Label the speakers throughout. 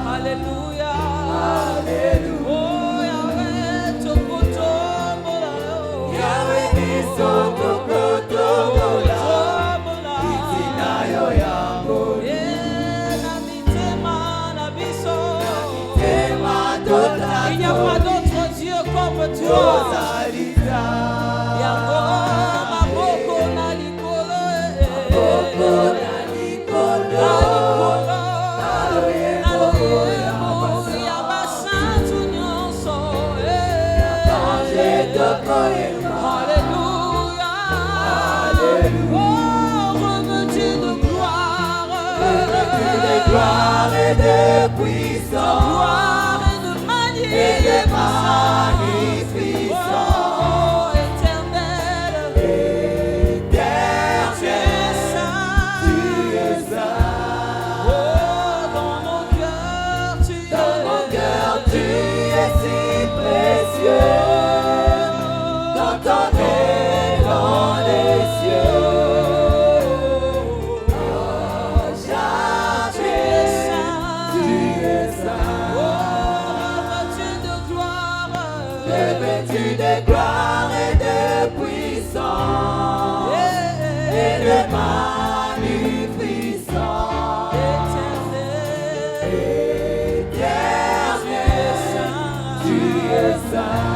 Speaker 1: Alléluia. Alléluia. Oh Yahweh, tokotombola. Yahweh biso tokotombola. Itina yo yango. Na mitema na biso. Il n'y a pas d'autre Dieu comme toi. Yango maboko na likolo. Maboko na likolo. Alléluia. Oh, revêtu de gloire et de puissance, de gloire et de magnificence, oh, éternel, tu es saint. Oh, dans mon cœur, tu es si précieux. Dans les cieux, jamais tu es saint. Oh, revêtu de gloire et de puissance, et de magnificence, éternel, tu es saint.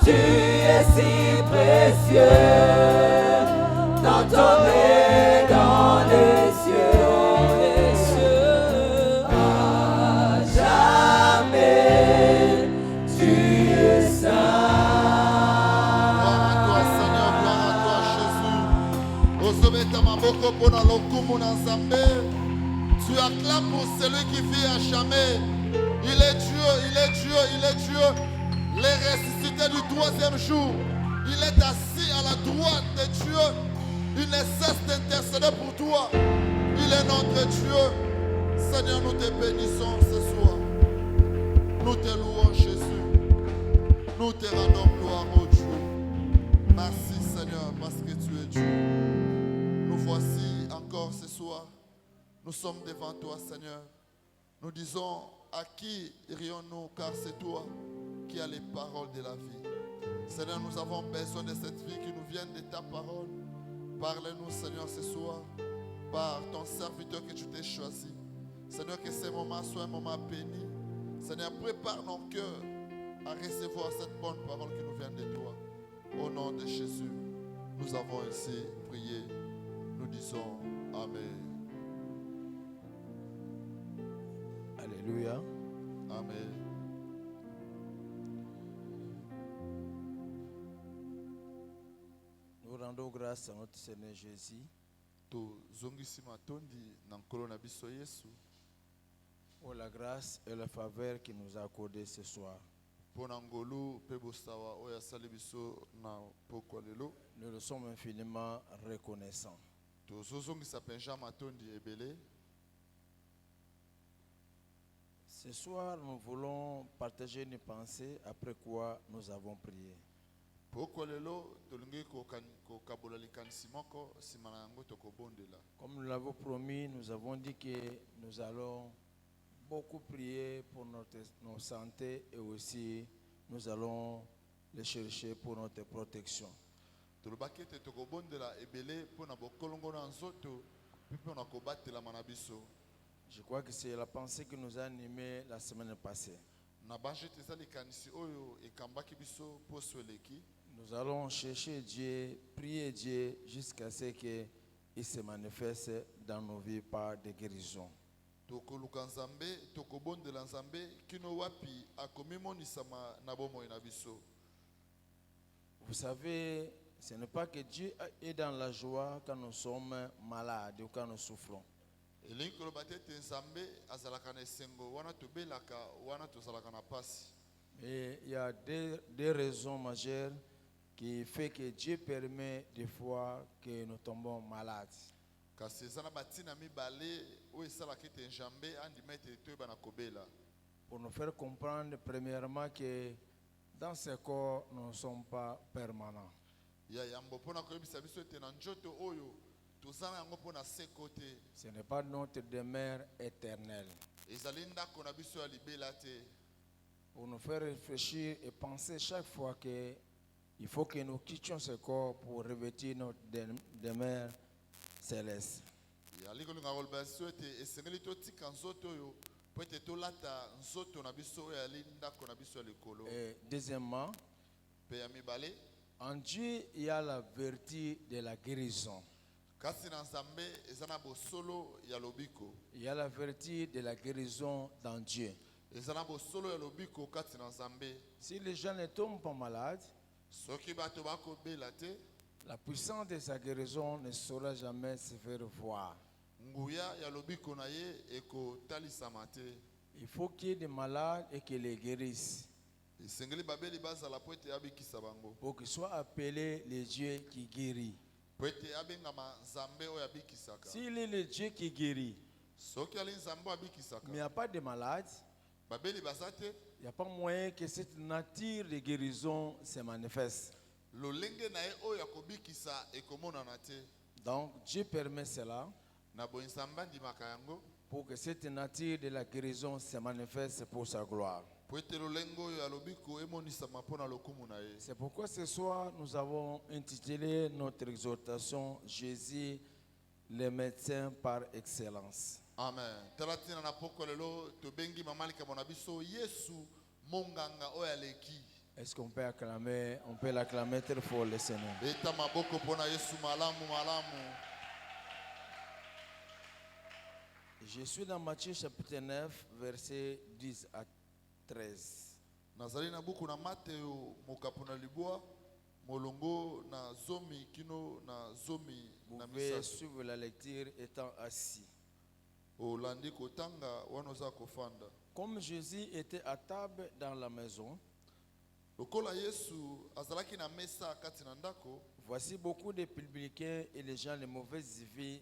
Speaker 1: Tu es si précieux, t'entendré dans les cieux, à jamais tu es saint.
Speaker 2: Gloire à toi Seigneur, gloire à toi Jésus. Ozobeta maboko pona lokumu na Nzambe. Tu acclames pour celui qui vit à jamais. Il est Dieu, il est Dieu, il est Dieu. Les ressuscités du troisième jour. Il est assis à la droite de Dieu. Il ne cesse d'intercéder pour toi. Il est notre Dieu. Seigneur, nous te bénissons ce soir. Nous te louons Jésus. Nous te rendons gloire au Dieu. Merci Seigneur parce que tu es Dieu. Nous voici encore ce soir. Nous sommes devant toi Seigneur. Nous disons à qui irions-nous car c'est toi qui a les paroles de la vie. Seigneur, nous avons besoin de cette vie qui nous vient de ta parole. Parle-nous, Seigneur, ce soir, par ton serviteur que tu t'es choisi. Seigneur, que ce moment soit un moment béni. Seigneur, prépare nos cœurs à recevoir cette bonne parole qui nous vient de toi. Au nom de Jésus, nous avons ainsi prié. Nous disons Amen.
Speaker 3: Alléluia.
Speaker 2: Amen.
Speaker 3: Nous rendons grâce à notre Seigneur Jésus pour la grâce et la faveur qu'il nous a accordée ce soir. Nous le sommes infiniment reconnaissants. Ce soir, nous voulons partager une pensée après quoi nous avons prié. Comme nous l'avons promis, nous avons dit que nous allons beaucoup prier pour notre santé et aussi nous allons les chercher pour notre protection. Je crois que c'est la pensée qui nous a animés la semaine passée. Nous allons chercher Dieu, prier Dieu jusqu'à ce qu'il se manifeste dans nos vies par des guérisons. Vous savez, ce n'est pas que Dieu est dans la joie quand nous sommes malades ou quand nous souffrons. Et il y a des raisons majeures qui font que Dieu permet des fois que nous tombons malades. Pour nous faire comprendre premièrement que dans ce corps, nous ne sommes pas permanents.
Speaker 2: tozana yango mpo na se kote.
Speaker 3: Ce n'est pas notre demeure éternelle.
Speaker 2: Ezali ndako na biso ya libela te.
Speaker 3: Pour nous faire réfléchir et penser chaque fois qu'il faut que nous quittions ce corps pour revêtir notre demeure céleste.
Speaker 2: Yali kolinga koloba biso ete esengeli totika nzoto oyo po ete tolata nzoto na biso oyo yali ndako na biso ya likolo.
Speaker 3: Et deuxièmement,
Speaker 2: Pe ya mibale,
Speaker 3: en Dieu, il y a la vertu de la guérison.
Speaker 2: kasi na Nzambe eza na bosolo ya lobiko.
Speaker 3: Il y a la vertu de la guérison dans Dieu.
Speaker 2: Eza na bosolo ya lobiko kati na Nzambe.
Speaker 3: Si les gens ne tombent pas malades,
Speaker 2: Soki bato bakobela te,
Speaker 3: la puissance de sa guérison ne saura jamais se faire voir.
Speaker 2: nguya ya lobiko na ye ekotalisama te.
Speaker 3: Il faut qu'il y ait des malades et qu'il les guérisse
Speaker 2: Esengeli babeli bazala po ete abikisa bango.
Speaker 3: pour qu'il soit appelé le Dieu qui guérit.
Speaker 2: Po ete abengama Nzambe oyo abikisaka.
Speaker 3: S'il est le Dieu qui guérit,
Speaker 2: Soki ali Nzambe abikisaka,
Speaker 3: mais il n'y a pas de malades,
Speaker 2: babeli baza te,
Speaker 3: il n'y a pas moyen que cette nature de guérison se manifeste.
Speaker 2: lolenge na ye oyo akobikisa ekomonana te.
Speaker 3: Donc Dieu permet cela
Speaker 2: Na boye Nzambe andimaka yango
Speaker 3: pour que cette nature de la guérison se manifeste pour sa gloire.
Speaker 2: po ete lolenge oyo ya lobiko emonisama mpo na lokumu na ye.
Speaker 3: C'est pourquoi ce soir nous avons intitulé notre exhortation Jésus, le médecin par excellence.
Speaker 2: Amen. Tala tina na poko lelo tobengi mama likambo na biso Yesu monganga oyo aleki.
Speaker 3: Est-ce qu'on peut acclamer, on peut l'acclamer très fort le Seigneur.
Speaker 2: Beta maboko mpona Yesu malamu malamu.
Speaker 3: Je suis dans Matthieu chapitre 9, versets 10 à 13.
Speaker 2: Nazali na buku na Mateo mokapo na libwa molongo na zomi kino na zomi
Speaker 3: Vous
Speaker 2: na
Speaker 3: pouvez
Speaker 2: misato.
Speaker 3: suivre la lecture étant assis.
Speaker 2: Olandi kotanga wana oza kofanda.
Speaker 3: Comme Jésus était à table dans la maison,
Speaker 2: Lokola Yesu azalaki na mesa kati na ndako,
Speaker 3: voici beaucoup de publicains et les gens de mauvaise vie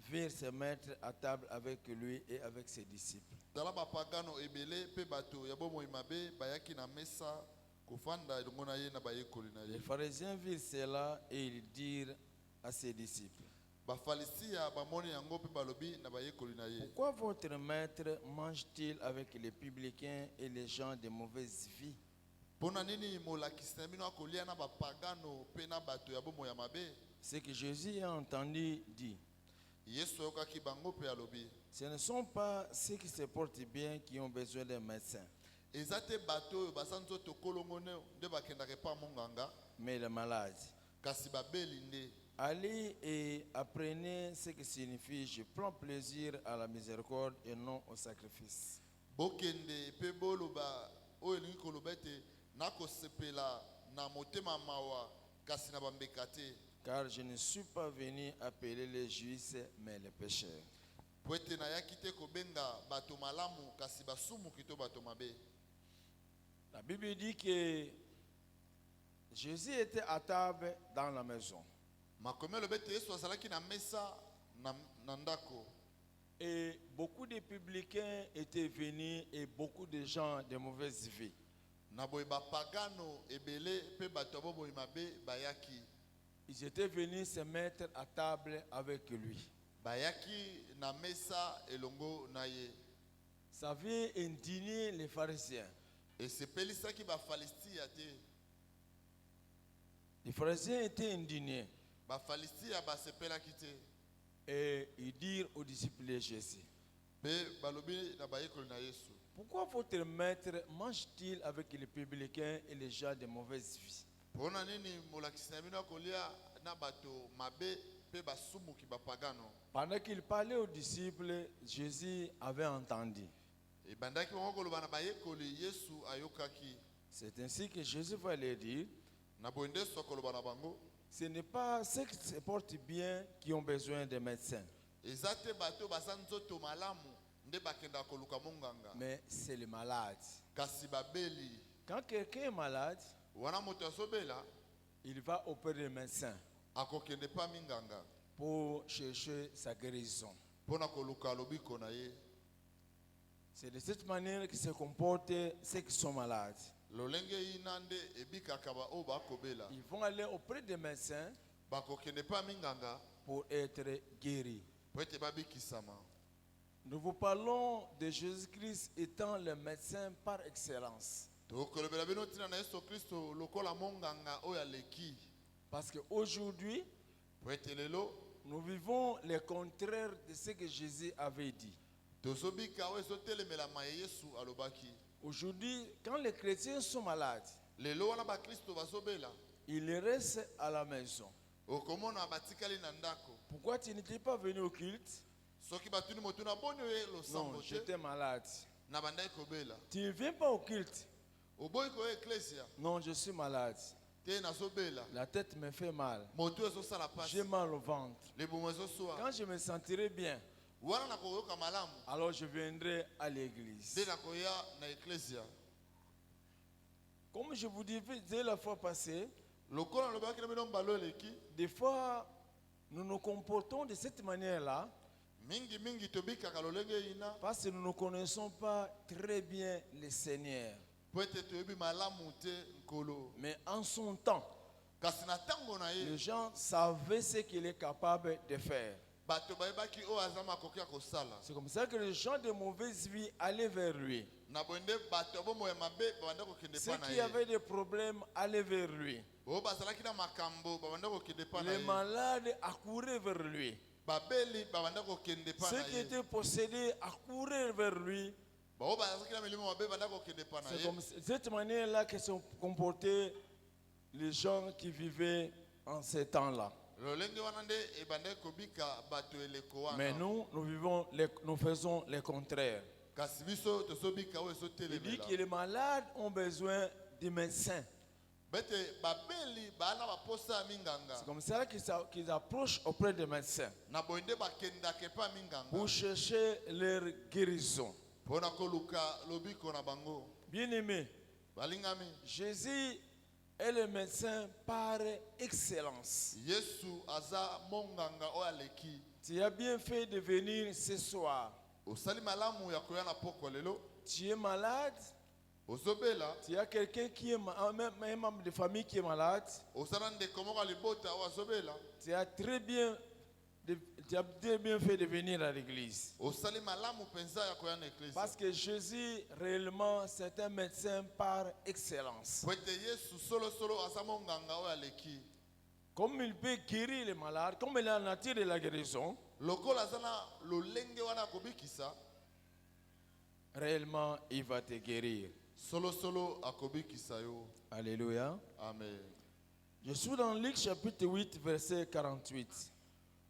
Speaker 3: virent se mettre à table avec lui et avec ses disciples.
Speaker 2: tala bapagano ebele pe bato ya bomoi mabe bayaki na mesa kofanda elongo na ye na bayekoli na
Speaker 3: Les
Speaker 2: ye.
Speaker 3: pharisiens virent cela et ils dirent à ses disciples,
Speaker 2: Bafalisia bamoni yango pe balobi na bayekoli na ye.
Speaker 3: pourquoi votre maître mange-t-il avec les publicains et les gens de mauvaise vie?
Speaker 2: Pona nini molakisi na bino akolia na bapagano pe na bato ya bomoi ya mabe?
Speaker 3: Ce que Jésus a entendu dit,
Speaker 2: Yesu ayokaki bango pe alobi,
Speaker 3: ce ne sont pas ceux qui se portent bien qui ont besoin d'un médecin,
Speaker 2: eza te bato oyo baza nzoto kolongo nde bakendaka epa monganga,
Speaker 3: mais les malades.
Speaker 2: kasi babeli nde.
Speaker 3: Allez et apprenez ce que signifie je prends plaisir à la miséricorde et non au sacrifice.
Speaker 2: Bokende pe boloba oyo elingi koloba ete nakosepela na motema mawa kasi na bambeka te.
Speaker 3: Car je ne suis pas venu appeler les justes, mais les pécheurs.
Speaker 2: Po ete nayaki te kobenga bato malamu kasi basumuki to bato mabe.
Speaker 3: La Bible dit que Jésus était à table dans la maison.
Speaker 2: Makomi alobi ete Yesu azalaki na mesa na ndako.
Speaker 3: Et beaucoup de publicains étaient venus et beaucoup de gens de mauvaise vie.
Speaker 2: Na boye bapagano ebele pe bato ya bomoi mabe bayaki.
Speaker 3: Ils étaient venus se mettre à table avec lui.
Speaker 2: Bayaki na mesa elongo na ye.
Speaker 3: Ça avait indigné les pharisiens.
Speaker 2: Esepelisaki bafalistia te.
Speaker 3: Les pharisiens étaient indignés
Speaker 2: Bafalistia basepelaki te.
Speaker 3: et ils dirent aux disciples de Jésus,
Speaker 2: Pe balobi na bayekoli na Yesu.
Speaker 3: pourquoi votre maître mange-t-il avec les publicains et les gens de mauvaise vie?
Speaker 2: Pona nini molakisi na bino akolia na bato mabe pe basumuki bapagano.
Speaker 3: Pendant qu'il parlait aux disciples, Jésus avait entendu.
Speaker 2: Ebandaki bango koloba na bayekoli Yesu ayokaki.
Speaker 3: C'est ainsi que Jésus va leur dire,
Speaker 2: Na boye nde Yesu akoloba na bango.
Speaker 3: ce n'est pas ceux qui se portent bien qui ont besoin de médecins,
Speaker 2: Eza te bato baza nzoto malamu nde bakenda koluka monganga.
Speaker 3: mais c'est les malades.
Speaker 2: Kasi babeli.
Speaker 3: Quand quelqu'un est malade,
Speaker 2: Wana moto azobela
Speaker 3: il va auprès du médecin
Speaker 2: akokende pa minganga
Speaker 3: pour chercher sa guérison.
Speaker 2: mpona koluka lobiko na ye.
Speaker 3: C'est de cette manière que se comportent ceux qui sont malades.
Speaker 2: Lolenge ina nde ebikaka ba oyo bakobela.
Speaker 3: Ils vont aller auprès des médecins
Speaker 2: bakokende pa minganga
Speaker 3: pour être guéri.
Speaker 2: po ete babikisama.
Speaker 3: Nous vous parlons de Jésus-Christ étant le médecin par excellence.
Speaker 2: tokolobela bino ntina na Yesu Kristo lokola monganga oyo aleki.
Speaker 3: Parce qu'aujourd'hui,
Speaker 2: po ete lelo
Speaker 3: nous vivons le contraire de ce que Jésus avait dit.
Speaker 2: tozobika oyo ezotelemela Yesu alobaki.
Speaker 3: Aujourd'hui, quand les chrétiens sont malades,
Speaker 2: lelo wana bakristo bazobela
Speaker 3: ils restent à la maison.
Speaker 2: okomona batikali na ndako.
Speaker 3: Pourquoi tu n'étais pas venu au culte?
Speaker 2: soki batuni motu na boni oyo
Speaker 3: Non,
Speaker 2: losambo
Speaker 3: j'étais malade.
Speaker 2: na bandai kobela.
Speaker 3: Tu ne viens pas au culte?
Speaker 2: oboyi koyo eklesia
Speaker 3: Non, je suis malade.
Speaker 2: te nazobela.
Speaker 3: La tête me fait mal.
Speaker 2: motu ezosala pasi.
Speaker 3: J'ai mal au ventre.
Speaker 2: libumu ezoswa.
Speaker 3: Quand je me sentirai bien,
Speaker 2: wana nakoyoka malamu
Speaker 3: alors je viendrai à l'église.
Speaker 2: nde nakoya na eklesia.
Speaker 3: Comme je vous disais la fois passée,
Speaker 2: lokola nalobaki na bino mbala eleki
Speaker 3: des fois, nous nous comportons de cette manière-là
Speaker 2: mingi tobikaka lolenge ina
Speaker 3: parce que nous ne connaissons pas très bien le Seigneur.
Speaker 2: po ete toyebi malamu te nkolo.
Speaker 3: Mais en son temps,
Speaker 2: kasi na ntango na
Speaker 3: les
Speaker 2: ye
Speaker 3: gens savaient ce qu'il est capable de faire.
Speaker 2: bato bayebaki oyo aza makoki ya kosala.
Speaker 3: C'est comme ça que les gens de mauvaise vie allaient vers lui.
Speaker 2: na bonde bato ya bomoi ya mabe babanda kokende
Speaker 3: Ceux
Speaker 2: pa na
Speaker 3: qui
Speaker 2: ye.
Speaker 3: avaient des problèmes allaient vers lui.
Speaker 2: oyo bazalaki na makambo babanda kokende pa na
Speaker 3: Les
Speaker 2: ye.
Speaker 3: malades accouraient vers lui.
Speaker 2: babeli babanda kokende pa
Speaker 3: Ceux
Speaker 2: na
Speaker 3: qui
Speaker 2: ye.
Speaker 3: étaient possédés accouraient vers lui.
Speaker 2: bao bazalaki na milimo mabe babanda kokende pa na
Speaker 3: C'est
Speaker 2: ye.
Speaker 3: comme cette manière-là que se comportaient les gens qui vivaient en ces temps-là.
Speaker 2: lolenge wana nde ebanda kobika bato eleko
Speaker 3: Mais
Speaker 2: wana.
Speaker 3: nous faisons le contraire.
Speaker 2: kasi biso tozobika oyo
Speaker 3: Il dit
Speaker 2: ezotelemela.
Speaker 3: que les malades ont besoin des médecins.
Speaker 2: bete babeli baana baposa ya minganga.
Speaker 3: C'est comme ça qu'ils approchent auprès des médecins
Speaker 2: na boinde bakendake pa minganga
Speaker 3: pour chercher leur guérison.
Speaker 2: mpona koluka lobiko na bango.
Speaker 3: Bien-aimés,
Speaker 2: balingami
Speaker 3: Jésus est le médecin par excellence.
Speaker 2: yesu aza monganga oyo aleki.
Speaker 3: Tu as bien fait de venir ce soir.
Speaker 2: osali malamu ya koya na poko lelo.
Speaker 3: Tu es malade,
Speaker 2: ozobela
Speaker 3: tu as quelqu'un qui est un membre de famille qui est malade.
Speaker 2: osala ndeko moko ya libota oyo azobela.
Speaker 3: Tu as très bien fait de venir à l'église.
Speaker 2: osali malamu mpenza ya koya na eklesi.
Speaker 3: Parce que Jésus, réellement, c'est un médecin par excellence.
Speaker 2: po ete yesu solosolo aza monganga oyo aleki.
Speaker 3: Comme il peut guérir les malades, comme il a la nature de la guérison,
Speaker 2: lokola aza na lolenge wana ya kobikisa.
Speaker 3: réellement, il va te guérir.
Speaker 2: solosolo akobikisa yo.
Speaker 3: Alléluia.
Speaker 2: amen.
Speaker 3: Je suis dans Luc chapitre 8, verset 48.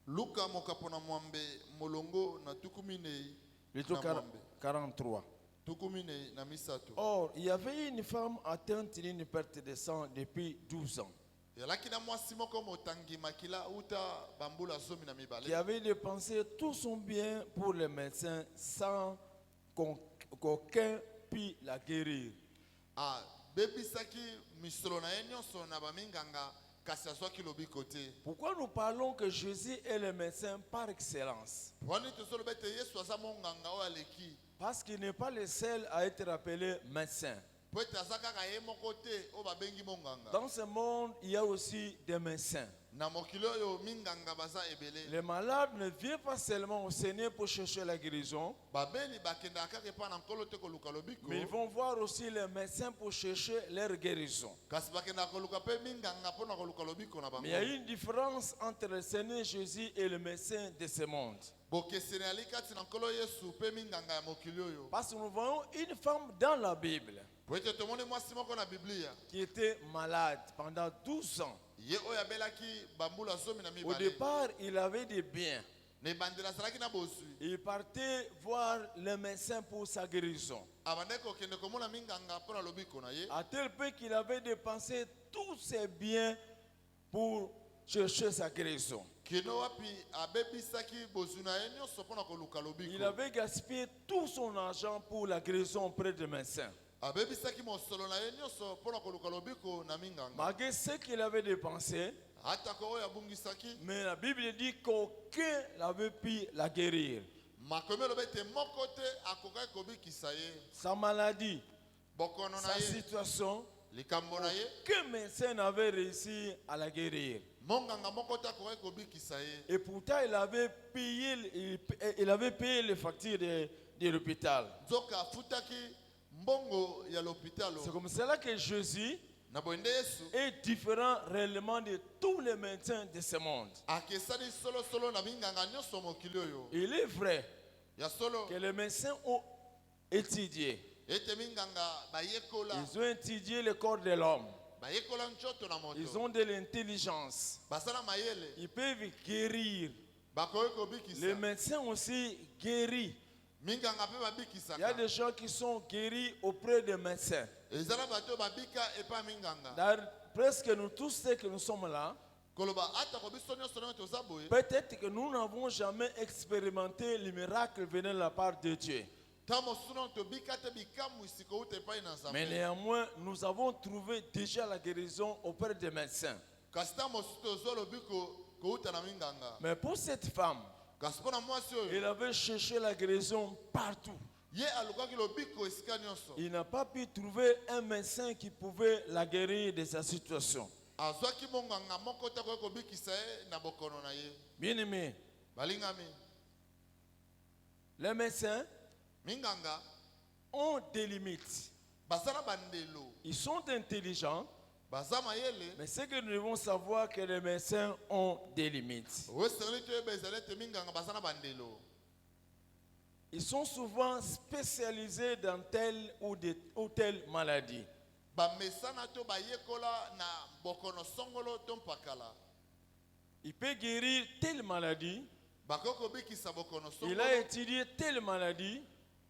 Speaker 2: luka mokapo na mwambe molongo na tuku minei
Speaker 3: Plutôt
Speaker 2: na mwambe.
Speaker 3: 43.
Speaker 2: tuku minei na misato.
Speaker 3: Or, il y avait une femme atteinte d'une perte de sang depuis 12 ans,
Speaker 2: yalaki na mwasi moko motangi makila uta bambula zomi na
Speaker 3: qui
Speaker 2: mibale.
Speaker 3: avait dépensé tout son bien pour les médecins sans qu'aucun puisse la guérir.
Speaker 2: bebisaki misolo na ye nyonso na baminganga kasi azwaki lobiko te.
Speaker 3: Pourquoi nous parlons que Jésus est le médecin par excellence?
Speaker 2: wani tozoloba ete yesu aza monganga oyo aleki.
Speaker 3: Parce qu'il n'est pas le seul à être appelé médecin.
Speaker 2: po ete aza kaka ye moko te oyo babengi monganga.
Speaker 3: Dans ce monde, il y a aussi des médecins.
Speaker 2: na mokili oyo minganga baza ebele.
Speaker 3: Les malades ne viennent pas seulement au Seigneur pour chercher la guérison,
Speaker 2: babeli bakendaka kaka epa na nkolo te koluka lobiko.
Speaker 3: mais ils vont voir aussi les médecins pour chercher leur guérison.
Speaker 2: kasi bakendaka koluka mpe minganga mpona koluka lobiko na
Speaker 3: Mais il y a
Speaker 2: bango.
Speaker 3: une différence entre le Seigneur Jésus et le médecin de ce monde.
Speaker 2: bokeseni ali kati na nkolo yesu mpe minganga ya mokili oyo.
Speaker 3: Parce que nous voyons une femme dans la Bible
Speaker 2: po ete tomoni mwasi moko na biblia
Speaker 3: qui était malade pendant 12 ans.
Speaker 2: ye oyo abelaki bambula zomi na
Speaker 3: Au
Speaker 2: mibale.
Speaker 3: départ, il avait des biens.
Speaker 2: na ebandeli azalaki na bozwi.
Speaker 3: Il partait voir le médecin pour sa guérison.
Speaker 2: abandaki kokende komona minganga mpona lobiko na ye.
Speaker 3: À tel point qu'il avait dépensé tous ses biens pour chercher sa guérison.
Speaker 2: kino wapi abebisaki bozwi na ye nyonso mpona koluka
Speaker 3: Il
Speaker 2: lobiko.
Speaker 3: avait gaspillé tout son argent pour la guérison auprès des médecins.
Speaker 2: abebisaki mosolo na ye nyonso mpona koluka lobiko na minganga.
Speaker 3: Malgré ce qu'il avait dépensé,
Speaker 2: atako oyo abungisaki.
Speaker 3: mais la Bible dit qu'aucun n'avait pu la guérir.
Speaker 2: makomi eloba ete moko te akokaki kobikisa ye.
Speaker 3: Sa maladie,
Speaker 2: bokono na
Speaker 3: sa
Speaker 2: ye
Speaker 3: situation,
Speaker 2: likambo na ye
Speaker 3: aucun médecin n'avait réussi à la guérir.
Speaker 2: monganga moko te akoki kobikisa ye.
Speaker 3: Et pourtant, il avait payé les factures de l'hôpital.
Speaker 2: Nzoka afutaki mbongo ya l'hôpital.
Speaker 3: C'est comme cela que Jésus
Speaker 2: Na boyende Yesu
Speaker 3: est différent réellement de tous les médecins de ce monde.
Speaker 2: akesani solo solo na binganga nyonso mokili oyo.
Speaker 3: Il est vrai
Speaker 2: Ya solo
Speaker 3: que les médecins ont étudié.
Speaker 2: ete minganga bayekola
Speaker 3: Ils ont étudié le corps de l'homme.
Speaker 2: bayekola nzoto na moto.
Speaker 3: Ils ont de l'intelligence.
Speaker 2: Basala mayele
Speaker 3: Ils peuvent guérir.
Speaker 2: bakoki
Speaker 3: Les
Speaker 2: kobikisa.
Speaker 3: médecins aussi guérissent.
Speaker 2: Minganga pe
Speaker 3: Il y a
Speaker 2: babikisaka.
Speaker 3: des gens qui sont guéris auprès des médecins.
Speaker 2: Ezala bato babika epa minganga.
Speaker 3: D'ailleurs, presque nous tous ceux que nous sommes là,
Speaker 2: Koloba ata ko biso nyonso na toza boye.
Speaker 3: peut-être que nous n'avons jamais expérimenté le miracle venant de la part de Dieu.
Speaker 2: Tamo suno to bika te bikamu isiko ute pa ina
Speaker 3: Mais
Speaker 2: nzambe.
Speaker 3: néanmoins, nous avons trouvé déjà la guérison auprès des médecins.
Speaker 2: Kasita mosuto zolo biko ko uta na minganga.
Speaker 3: Mais pour cette femme,
Speaker 2: Kasipona mwasi oyo.
Speaker 3: elle avait cherché la guérison partout.
Speaker 2: Ye alukaki lobiko esika nyonso.
Speaker 3: Il n'a pas pu trouver un médecin qui pouvait la guérir de sa situation.
Speaker 2: Azwaki monganga moko te ko bikisa ye na bokono na ye.
Speaker 3: Bien aimé,
Speaker 2: Balingami.
Speaker 3: les médecins
Speaker 2: Minganga
Speaker 3: ont des limites.
Speaker 2: basala bandelo.
Speaker 3: Ils sont intelligents,
Speaker 2: Baza mayele.
Speaker 3: mais ce que nous devons savoir que les médecins ont des limites.
Speaker 2: Weseli to bezele te minganga basala bandelo.
Speaker 3: Ils sont souvent spécialisés dans telle ou telle maladie.
Speaker 2: Bamesana to bayekola na bokono songolo to mpakala.
Speaker 3: Il peut guérir telle maladie.
Speaker 2: Bakoko bikisa bokono
Speaker 3: Il
Speaker 2: songolo.
Speaker 3: a étudié telle maladie.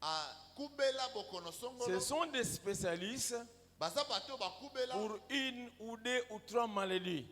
Speaker 2: A kubela bokono
Speaker 3: Ce
Speaker 2: songolo.
Speaker 3: sont des spécialistes
Speaker 2: Baza bato bakubela
Speaker 3: pour une ou deux ou trois maladies.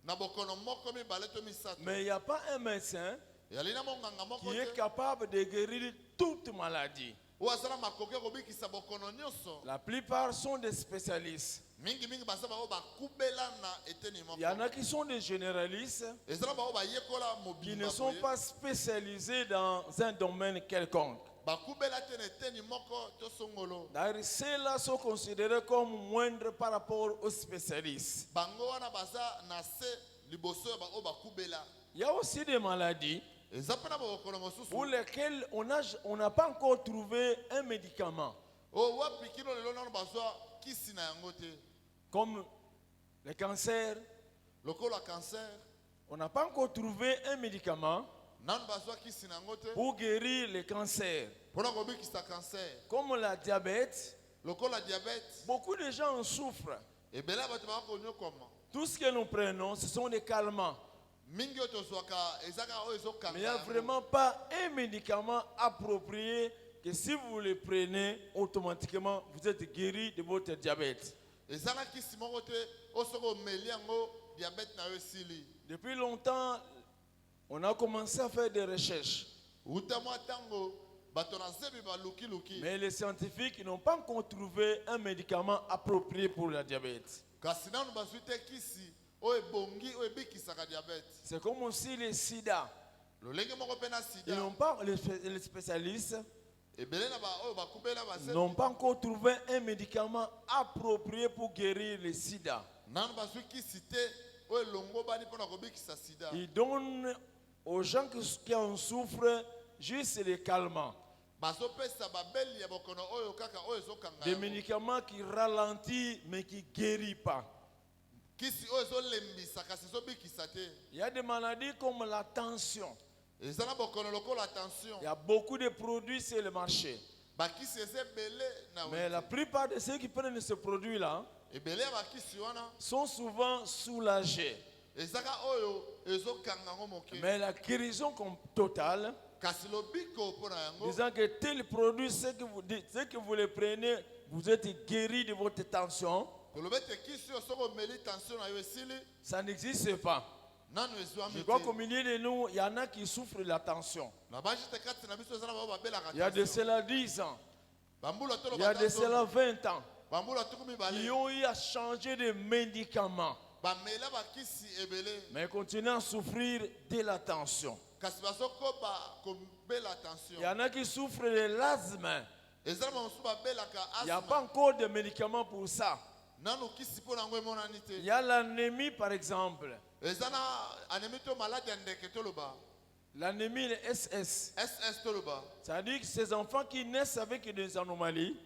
Speaker 2: na bokono moko mi baleto misato.
Speaker 3: Mais il n'y a pas un médecin
Speaker 2: Yalina monganga moko
Speaker 3: qui est
Speaker 2: te.
Speaker 3: capable de guérir toute maladie.
Speaker 2: Oazala makoke ko bikisa bokono nyonso.
Speaker 3: La plupart sont des spécialistes.
Speaker 2: Mingi mingi baza ba bakubela na eteni moko.
Speaker 3: Il y en a qui sont des généralistes
Speaker 2: Ezala ba bayekola
Speaker 3: qui
Speaker 2: mobimba.
Speaker 3: ne sont pas spécialisés dans un domaine quelconque.
Speaker 2: Bakubela te na eteni moko to songolo.
Speaker 3: D'ailleurs, ceux-là sont considérés comme moindres par rapport aux spécialistes.
Speaker 2: Bango wana baza na se liboso ba o bakubela.
Speaker 3: Il y a aussi des maladies
Speaker 2: Ezapena ba bokono mosusu.
Speaker 3: pour lesquelles on n'a pas encore trouvé un médicament,
Speaker 2: O wapi kilo lelo nano bazwa kisi na yango te.
Speaker 3: comme le cancer.
Speaker 2: Lokola cancer.
Speaker 3: On n'a pas encore trouvé un médicament
Speaker 2: Nano bazwa kisi na yango te.
Speaker 3: pour guérir le cancer.
Speaker 2: Pona ko bikisa cancer.
Speaker 3: Comme la diabète,
Speaker 2: Lokola diabète.
Speaker 3: beaucoup de gens en souffrent.
Speaker 2: Ebela bato ba ko nyokoma.
Speaker 3: Tout ce que nous prenons, ce sont des calmants.
Speaker 2: Mingi oto zwaka ezaka o ezokanga.
Speaker 3: Mais il n'y a vraiment pas un médicament approprié que si vous le prenez, automatiquement, vous êtes guéri de votre diabète.
Speaker 2: Ezana kisi moko te osoko meli yango diabète na yo sili.
Speaker 3: Depuis longtemps, on a commencé à faire des recherches.
Speaker 2: Uta mwa tango bato na zebi ba luki luki.
Speaker 3: Mais les scientifiques n'ont pas encore trouvé un médicament approprié pour la diabète.
Speaker 2: Kasi nanu bazwi te kisi o ebongi o ebikisaka diabète.
Speaker 3: C'est comme aussi le sida.
Speaker 2: Lolenge moko pe na
Speaker 3: Ils
Speaker 2: sida.
Speaker 3: n'ont pas, les spécialistes
Speaker 2: Ebele na ba o bakubela ba zebi.
Speaker 3: n'ont pas encore trouvé un médicament approprié pour guérir le sida.
Speaker 2: Nanu bazwi kisi te o elongo bani pona kobikisa sida.
Speaker 3: Ils donnent aux gens qui en souffrent juste les calmants.
Speaker 2: Bazopesa babeli ya bokono oyo kaka o ezokanga.
Speaker 3: Des
Speaker 2: yango.
Speaker 3: médicaments qui ralentissent mais qui ne guérissent pas.
Speaker 2: Kisi o ezolembisa kasi ezobikisa te.
Speaker 3: Il y a des maladies comme la tension.
Speaker 2: Ezana bokono lokola attention.
Speaker 3: Il y a beaucoup de produits sur le marché.
Speaker 2: Bakisi ezebele na
Speaker 3: Mais la plupart de ceux qui prennent ce produit-là
Speaker 2: ebele ya bakisi wana
Speaker 3: sont souvent soulagés.
Speaker 2: ezaka oyo ezokanga ngo moke.
Speaker 3: Mais la guérison totale,
Speaker 2: Kasi lobiko pona yango
Speaker 3: disant que tel produit, ce que vous le prenez, vous êtes guéri de votre tension,
Speaker 2: kolobete kisi oyo soko meli tension na yo esili
Speaker 3: ça n'existe pas.
Speaker 2: nanu ezwami
Speaker 3: Je crois
Speaker 2: te.
Speaker 3: qu'au milieu de nous, il y en a qui souffrent de la tension.
Speaker 2: Na baji te kati na biso ezana bao babelaka
Speaker 3: Il y a de
Speaker 2: tension.
Speaker 3: cela 10 ans,
Speaker 2: Bambula tolo
Speaker 3: il y a de cela 20 ans,
Speaker 2: bambula tuku
Speaker 3: qui
Speaker 2: mibale
Speaker 3: ont eu à changer de médicaments,
Speaker 2: bamela bakisi ebele
Speaker 3: mais continuent à souffrir de la tension.
Speaker 2: kasi bazokoba kobela tension.
Speaker 3: Il y en a qui souffrent de l'asthme.
Speaker 2: ezala bamosusu babelaka
Speaker 3: Il n'y a
Speaker 2: asthme.
Speaker 3: pas encore de médicaments pour ça.
Speaker 2: Nanu kisi pona yango emonani te.
Speaker 3: Il y a l'anémie, par exemple.
Speaker 2: ezana anémie to malade ya ndeke toloba.
Speaker 3: L'anémie est SS.
Speaker 2: SS toloba.
Speaker 3: Ça veut dire que ces enfants qui naissent avec des anomalies,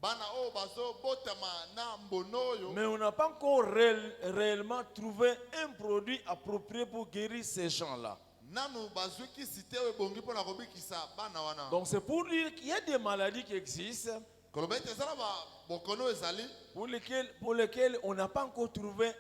Speaker 2: Bana o bazo botama na mbono yo.
Speaker 3: mais on n'a pas encore réellement trouvé un produit approprié pour guérir ces gens-là.
Speaker 2: Nanu bazo ki cité o bongi pona kobikisa bana wana.
Speaker 3: Donc c'est pour dire qu'il y a des maladies qui existent
Speaker 2: Kolobete ezana ba bokono ezali.
Speaker 3: pour lesquelles on n'a pas encore trouvé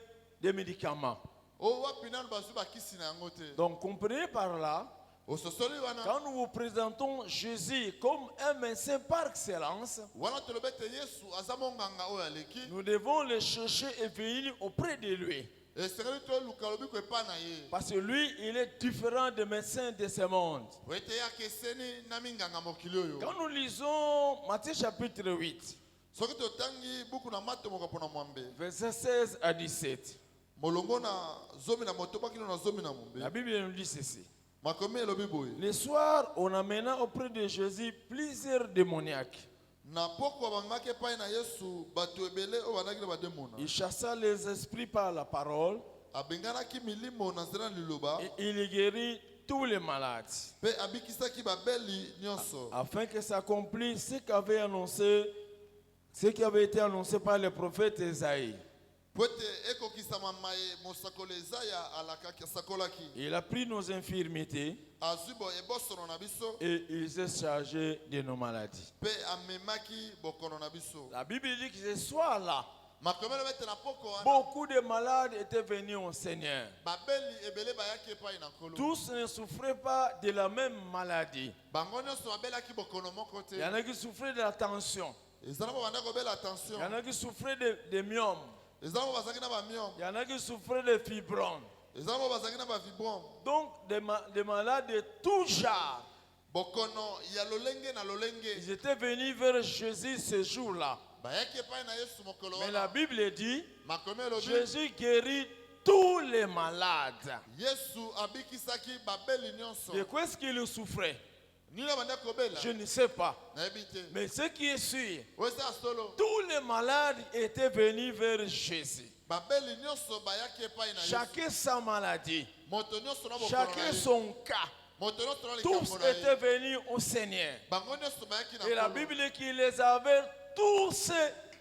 Speaker 3: des médicaments.
Speaker 2: O wapi nanu bazo bakisi na yango te.
Speaker 3: Donc comprenez par là,
Speaker 2: O sosoli wana.
Speaker 3: quand nous vous présentons Jésus comme un médecin par excellence,
Speaker 2: Wana tolobete Yesu azamo nganga o aleki.
Speaker 3: nous devons le chercher et venir auprès de lui.
Speaker 2: E sengeli to luka lobiko epa na ye.
Speaker 3: Parce que lui, il est différent des médecins de ce monde.
Speaker 2: Wete ya keseni na minganga mokili oyo.
Speaker 3: Quand nous lisons Matthieu chapitre 8,
Speaker 2: Soki totangi buku na mato moko pona mwambe.
Speaker 3: versets 16 à 17,
Speaker 2: Molongo na zomi na moto bakino na zomi na
Speaker 3: la
Speaker 2: mombe.
Speaker 3: Bible nous dit ceci.
Speaker 2: Makomi elobi boye.
Speaker 3: Le soir, on amena auprès de Jésus plusieurs démoniaques.
Speaker 2: Na poko bamaki epai na Yesu bato ebele o banaki na bademona.
Speaker 3: Il chassa les esprits par la parole
Speaker 2: Abenganaki milimo na nzela na liloba.
Speaker 3: et il guérit tous les malades,
Speaker 2: Pe abikisaki babeli nyonso.
Speaker 3: afin que s'accomplisse ce qui avait été annoncé par le prophète Esaïe.
Speaker 2: Po ete ekokisama maye mosakolo Ezaya alakaki asakolaki.
Speaker 3: Il a pris nos infirmités
Speaker 2: Azwi bo ebosono na biso.
Speaker 3: et il s'est chargé de nos maladies.
Speaker 2: Pe amemaki bokono na biso.
Speaker 3: La Bible dit que ce soir-là,
Speaker 2: Makomi elobete na poko wana.
Speaker 3: beaucoup de malades étaient venus au Seigneur.
Speaker 2: Babeli ebele bayaki epai na nkolo.
Speaker 3: Tous ne souffraient pas de la même maladie.
Speaker 2: Bango nyonso babelaki bokono moko te.
Speaker 3: Il y en a qui souffraient de la tension.
Speaker 2: Ezana bo banda kobela attention.
Speaker 3: Il y en a qui souffraient de myomes.
Speaker 2: Ezana bo bazaki na bamiom.
Speaker 3: Il y en a qui souffraient de fibromes.
Speaker 2: Ezana bo bazaki na bavibron.
Speaker 3: Donc, des malades de tout genre.
Speaker 2: Bokono ya lolenge na lolenge.
Speaker 3: Ils étaient venus vers Jésus ce jour-là.
Speaker 2: Bayaki epai na Yesu mokolo
Speaker 3: Mais la
Speaker 2: wana.
Speaker 3: Bible dit,
Speaker 2: Makomi elobi.
Speaker 3: Jésus guérit tous les malades.
Speaker 2: Yesu abikisaki babeli nyonso.
Speaker 3: De quoi est-ce qu'ils souffraient?
Speaker 2: Nini banda kobela?
Speaker 3: Je ne sais pas.
Speaker 2: Nayebi te.
Speaker 3: Mais ce qui est sûr,
Speaker 2: Wesa solo.
Speaker 3: tous les malades étaient venus vers Jésus.
Speaker 2: Babeli nyonso bayaki epai na Yesu.
Speaker 3: Chacun sa maladie,
Speaker 2: Moto nyonso na bokono na
Speaker 3: chacun
Speaker 2: ye.
Speaker 3: son cas.
Speaker 2: Moto nyonso na
Speaker 3: Tous
Speaker 2: likambo na
Speaker 3: étaient
Speaker 2: ye.
Speaker 3: venus au Seigneur.
Speaker 2: Bango nyonso bayaki na
Speaker 3: Et la
Speaker 2: nkolo.
Speaker 3: Bible dit qu'il les avait tous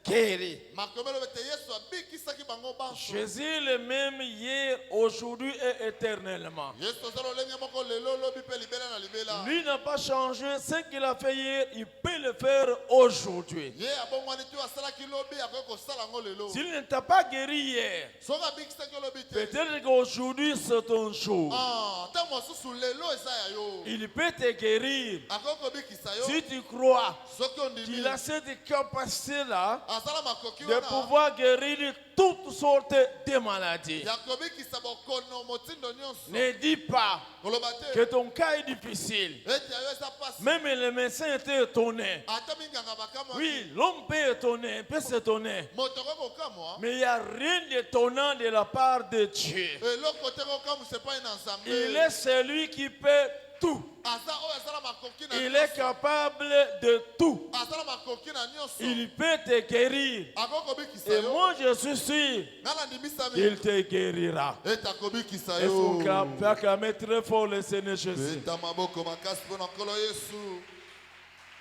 Speaker 3: guéris.
Speaker 2: Makomi elobete Yesu abikisaki bango banso.
Speaker 3: Jésus est le même hier, aujourd'hui et éternellement.
Speaker 2: Yesu aza lolenge moko lelo lobi pe libela na libela.
Speaker 3: Lui n'a pas changé ce qu'il a fait hier, il peut le faire aujourd'hui.
Speaker 2: Ye abongwani tu asalaki lobi akoki kosala yango lelo.
Speaker 3: S'il ne t'a pas guéri hier,
Speaker 2: Soki abikisaki lobi te.
Speaker 3: peut-être qu'aujourd'hui c'est ton jour.
Speaker 2: Ah, ntango mosusu lelo eza ya yo.
Speaker 3: Il peut te guérir.
Speaker 2: Akoki kobikisa yo.
Speaker 3: Si tu crois
Speaker 2: Soki ondimi.
Speaker 3: qu'il a cette capacité-là
Speaker 2: Azala makoki
Speaker 3: de
Speaker 2: wana.
Speaker 3: pouvoir guérir toutes sortes de maladies.
Speaker 2: Ya kobikisa bokono motindo nyonso.
Speaker 3: Ne dis pas
Speaker 2: Koloba
Speaker 3: que
Speaker 2: te.
Speaker 3: ton cas est difficile.
Speaker 2: Ete yo eza pasi.
Speaker 3: Même les médecins étaient étonnés.
Speaker 2: Ata minganga bakamwa.
Speaker 3: Oui, l'homme peut étonner, peut s'étonner.
Speaker 2: Moto akoki kokamwa.
Speaker 3: Mais il n'y a rien d'étonnant de la part de Dieu.
Speaker 2: Eloko te kokamwisa epai na Nzambe.
Speaker 3: Il est celui qui peut tout.
Speaker 2: Aza oyo azala makoki na
Speaker 3: Il est
Speaker 2: nyonso.
Speaker 3: capable de tout.
Speaker 2: Azala makoki na nyonso.
Speaker 3: Il peut te guérir.
Speaker 2: Akoki kobikisa
Speaker 3: Et
Speaker 2: yo.
Speaker 3: moi, je suis sûr
Speaker 2: Nga na ndimisami.
Speaker 3: qu'il te guérira.
Speaker 2: Ete akobikisa
Speaker 3: Est-ce
Speaker 2: yo.
Speaker 3: qu'on peut acclamer très fort le Seigneur Jésus?
Speaker 2: Beta maboko makasi mpona nkolo Yesu.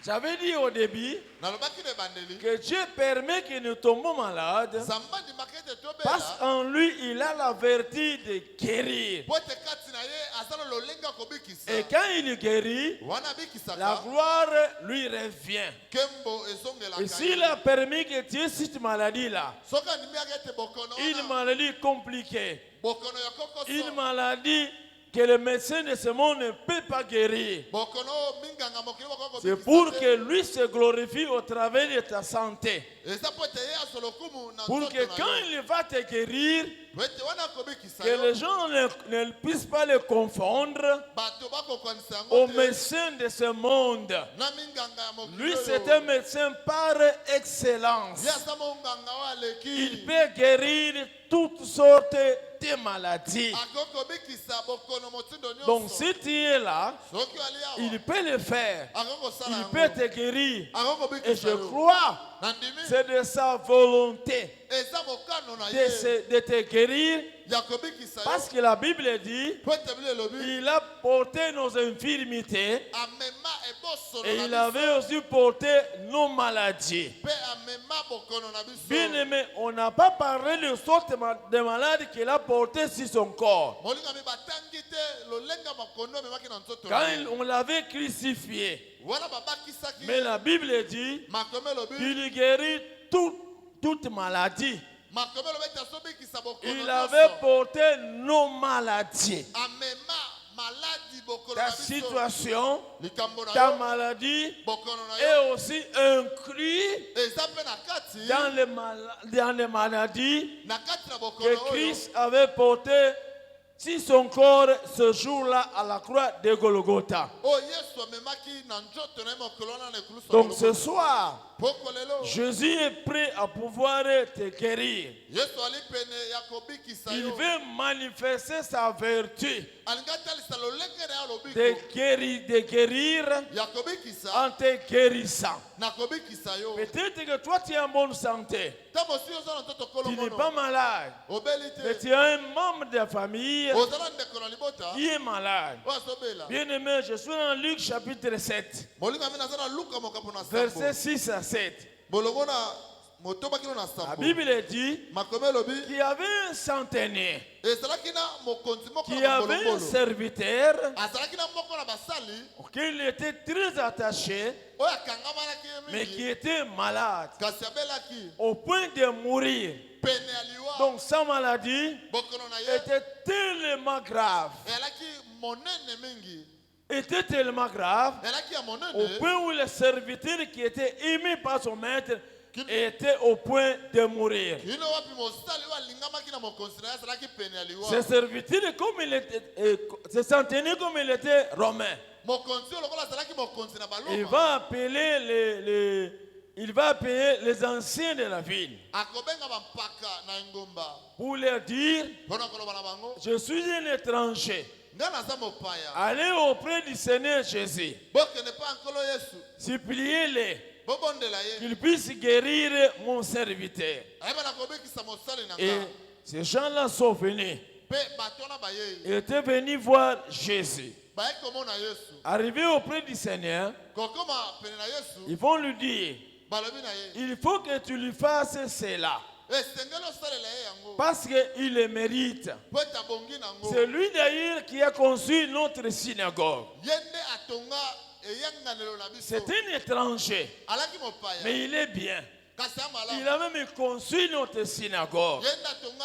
Speaker 3: J'avais dit au début
Speaker 2: Nalobaki na ebandeli.
Speaker 3: que Dieu permet que nous tombions malades
Speaker 2: Nzambe andimaka ete
Speaker 3: parce
Speaker 2: tobela.
Speaker 3: qu'en lui, il a la vertu de guérir.
Speaker 2: Po ete kati na ye aza na lolenge ya kobikisa.
Speaker 3: Et quand il guérit,
Speaker 2: Wana
Speaker 3: la
Speaker 2: abikisaka.
Speaker 3: gloire lui revient.
Speaker 2: Nkembo
Speaker 3: Et
Speaker 2: ezongelaka
Speaker 3: s'il
Speaker 2: ye.
Speaker 3: a permis que Dieu cette maladie-là,
Speaker 2: Soki andimiaka ete bokono
Speaker 3: une
Speaker 2: wana.
Speaker 3: maladie compliquée,
Speaker 2: Bokono ya kokoso.
Speaker 3: une maladie que le médecin de ce monde ne peut pas guérir,
Speaker 2: Bokono minganga mokili bakoki
Speaker 3: c'est
Speaker 2: kobikisa
Speaker 3: pour
Speaker 2: te.
Speaker 3: que lui se glorifie au travers de ta santé.
Speaker 2: Eza po ete ye azwa lokumu na
Speaker 3: Pour
Speaker 2: nzoto
Speaker 3: que
Speaker 2: na
Speaker 3: quand
Speaker 2: yo.
Speaker 3: il va te guérir,
Speaker 2: Po ete wana akobikisa
Speaker 3: que
Speaker 2: yo.
Speaker 3: les gens ne puissent pas le confondre
Speaker 2: Bato bakokwanisa
Speaker 3: au
Speaker 2: yango te.
Speaker 3: médecin de ce monde.
Speaker 2: Na minganga ya mokili
Speaker 3: Lui,
Speaker 2: oyo.
Speaker 3: c'est un médecin par excellence.
Speaker 2: Ye aza monganga oyo
Speaker 3: Il
Speaker 2: aleki.
Speaker 3: peut guérir toutes sortes de maladies.
Speaker 2: Akoki kobikisa bokono motindo nyonso.
Speaker 3: Donc, si tu es là là,
Speaker 2: soki ali awa
Speaker 3: il peut le faire.
Speaker 2: akokosala
Speaker 3: Il
Speaker 2: yango
Speaker 3: peut te guérir. Et
Speaker 2: akokobikisa
Speaker 3: je
Speaker 2: yo
Speaker 3: crois
Speaker 2: nandimi
Speaker 3: c'est de sa volonté
Speaker 2: eza mokano na ye
Speaker 3: de te guérir.
Speaker 2: ya kobikisa yo
Speaker 3: Parce que la Bible dit,
Speaker 2: po ete biblia elobi
Speaker 3: il a porté nos infirmités
Speaker 2: amema ebosolo
Speaker 3: et
Speaker 2: na
Speaker 3: il
Speaker 2: biso
Speaker 3: avait aussi porté nos maladies.
Speaker 2: mpe amema bokono na biso
Speaker 3: Bien aimé, on n'a pas parlé de sorte de maladies qu'il a porté sur son corps.
Speaker 2: molingami batangi te lolenga makondo amemaki na nzoto
Speaker 3: Quand
Speaker 2: na ye
Speaker 3: on l'avait crucifié.
Speaker 2: wana babakisaki
Speaker 3: Mais la Bible dit
Speaker 2: makomo elobi
Speaker 3: qu'il guérit toute maladie.
Speaker 2: makomo elobi ete azobikisa bokono
Speaker 3: Il avait
Speaker 2: nyonso
Speaker 3: porté nos maladies.
Speaker 2: amema maladi bokono
Speaker 3: Ta
Speaker 2: na biso
Speaker 3: situation,
Speaker 2: likambo na
Speaker 3: ta
Speaker 2: yo
Speaker 3: maladie
Speaker 2: bokono na
Speaker 3: est
Speaker 2: yo
Speaker 3: aussi inclus
Speaker 2: eza mpe na kati
Speaker 3: dans les maladies
Speaker 2: na kati na
Speaker 3: que
Speaker 2: bokono oyo
Speaker 3: Christ avait porté sur son corps ce jour-là à la croix de Golgotha.
Speaker 2: oyo yesu amemaki na nzoto na ye mokolo wana na ekulusu ya
Speaker 3: Donc ce
Speaker 2: Golgotha.
Speaker 3: soir,
Speaker 2: poko lelo
Speaker 3: Jésus est prêt à pouvoir te guérir.
Speaker 2: yesu ali pene ya kobikisa
Speaker 3: Il
Speaker 2: yo
Speaker 3: veut manifester sa vertu
Speaker 2: alingi atalisa lolenge na ye
Speaker 3: de
Speaker 2: lobiko
Speaker 3: de guérir
Speaker 2: ya kobikisa
Speaker 3: en te guérissant.
Speaker 2: na kobikisa yo
Speaker 3: Peut-être que toi tu es en bonne santé,
Speaker 2: ntango osi oza na nzoto
Speaker 3: tu n'es pas
Speaker 2: kolomono
Speaker 3: malade,
Speaker 2: obeli
Speaker 3: mais
Speaker 2: te
Speaker 3: tu as un membre de la famille
Speaker 2: oza na ndeko na libota
Speaker 3: qui est malade.
Speaker 2: oyo azobela
Speaker 3: Bien aimé, je suis dans Luc chapitre 7,
Speaker 2: molingami naza na luka mokambo na
Speaker 3: versets
Speaker 2: sambo
Speaker 3: 6 à 7.
Speaker 2: bolongo na motoba kino na
Speaker 3: La
Speaker 2: sambo
Speaker 3: Bible dit
Speaker 2: makomi elobi
Speaker 3: qu'il y avait un centenier
Speaker 2: ezalaki na mokonzi moko
Speaker 3: qui
Speaker 2: na
Speaker 3: avait un
Speaker 2: bolongolo
Speaker 3: serviteur
Speaker 2: azalaki na moko na basali
Speaker 3: auquel il était très attaché,
Speaker 2: oyo akangamanaki ye
Speaker 3: mais qui
Speaker 2: mingi
Speaker 3: était malade
Speaker 2: kasi abelaki
Speaker 3: au point de mourir.
Speaker 2: pene ya liwa
Speaker 3: Donc sa maladie
Speaker 2: bokono na ye
Speaker 3: était tellement grave,
Speaker 2: eyalaki monene mingi
Speaker 3: était tellement grave,
Speaker 2: eyalaki ya
Speaker 3: au
Speaker 2: monene
Speaker 3: point où le serviteur qui était aimé par son maître était au point de mourir.
Speaker 2: kino wapi mosali oyo alingamaki na mokonzi na ye azalaki pene ya liwa
Speaker 3: Ce serviteur, comme il était, ce centenier comme il était romain,
Speaker 2: mokonzi oyo lokola azalaki mokonzi na
Speaker 3: il
Speaker 2: baloma
Speaker 3: va appeler il va appeler les anciens de la ville
Speaker 2: akobenga bampaka na engomba
Speaker 3: pour leur dire,
Speaker 2: mpona koloba na bango
Speaker 3: je suis un étranger.
Speaker 2: nga naza mopaya
Speaker 3: Allez auprès du Seigneur Jésus,
Speaker 2: bokende mpa nkolo yesu
Speaker 3: suppliez-le
Speaker 2: bobondela ye
Speaker 3: qu'il puisse guérir mon serviteur.
Speaker 2: ayeba na kobikisa mosali na
Speaker 3: Et
Speaker 2: nga
Speaker 3: ces gens-là sont venus.
Speaker 2: mpe bato wana bayei
Speaker 3: Ils étaient venus voir Jésus.
Speaker 2: baye komona yesu
Speaker 3: Arrivés auprès du Seigneur,
Speaker 2: kokoma pene na yesu
Speaker 3: ils vont lui dire,
Speaker 2: balobi na ye
Speaker 3: il faut que tu lui fasses cela.
Speaker 2: esengeli osalela ye yango
Speaker 3: Parce qu'il le mérite.
Speaker 2: po ete abongi nango
Speaker 3: C'est lui d'ailleurs qui a conçu notre synagogue.
Speaker 2: ye nde atonga eyanganelo na biso
Speaker 3: C'est un étranger,
Speaker 2: alaki mopaya
Speaker 3: mais il est bien.
Speaker 2: kasi
Speaker 3: Il
Speaker 2: amalamu
Speaker 3: a même construit notre synagogue.
Speaker 2: ye nde atonga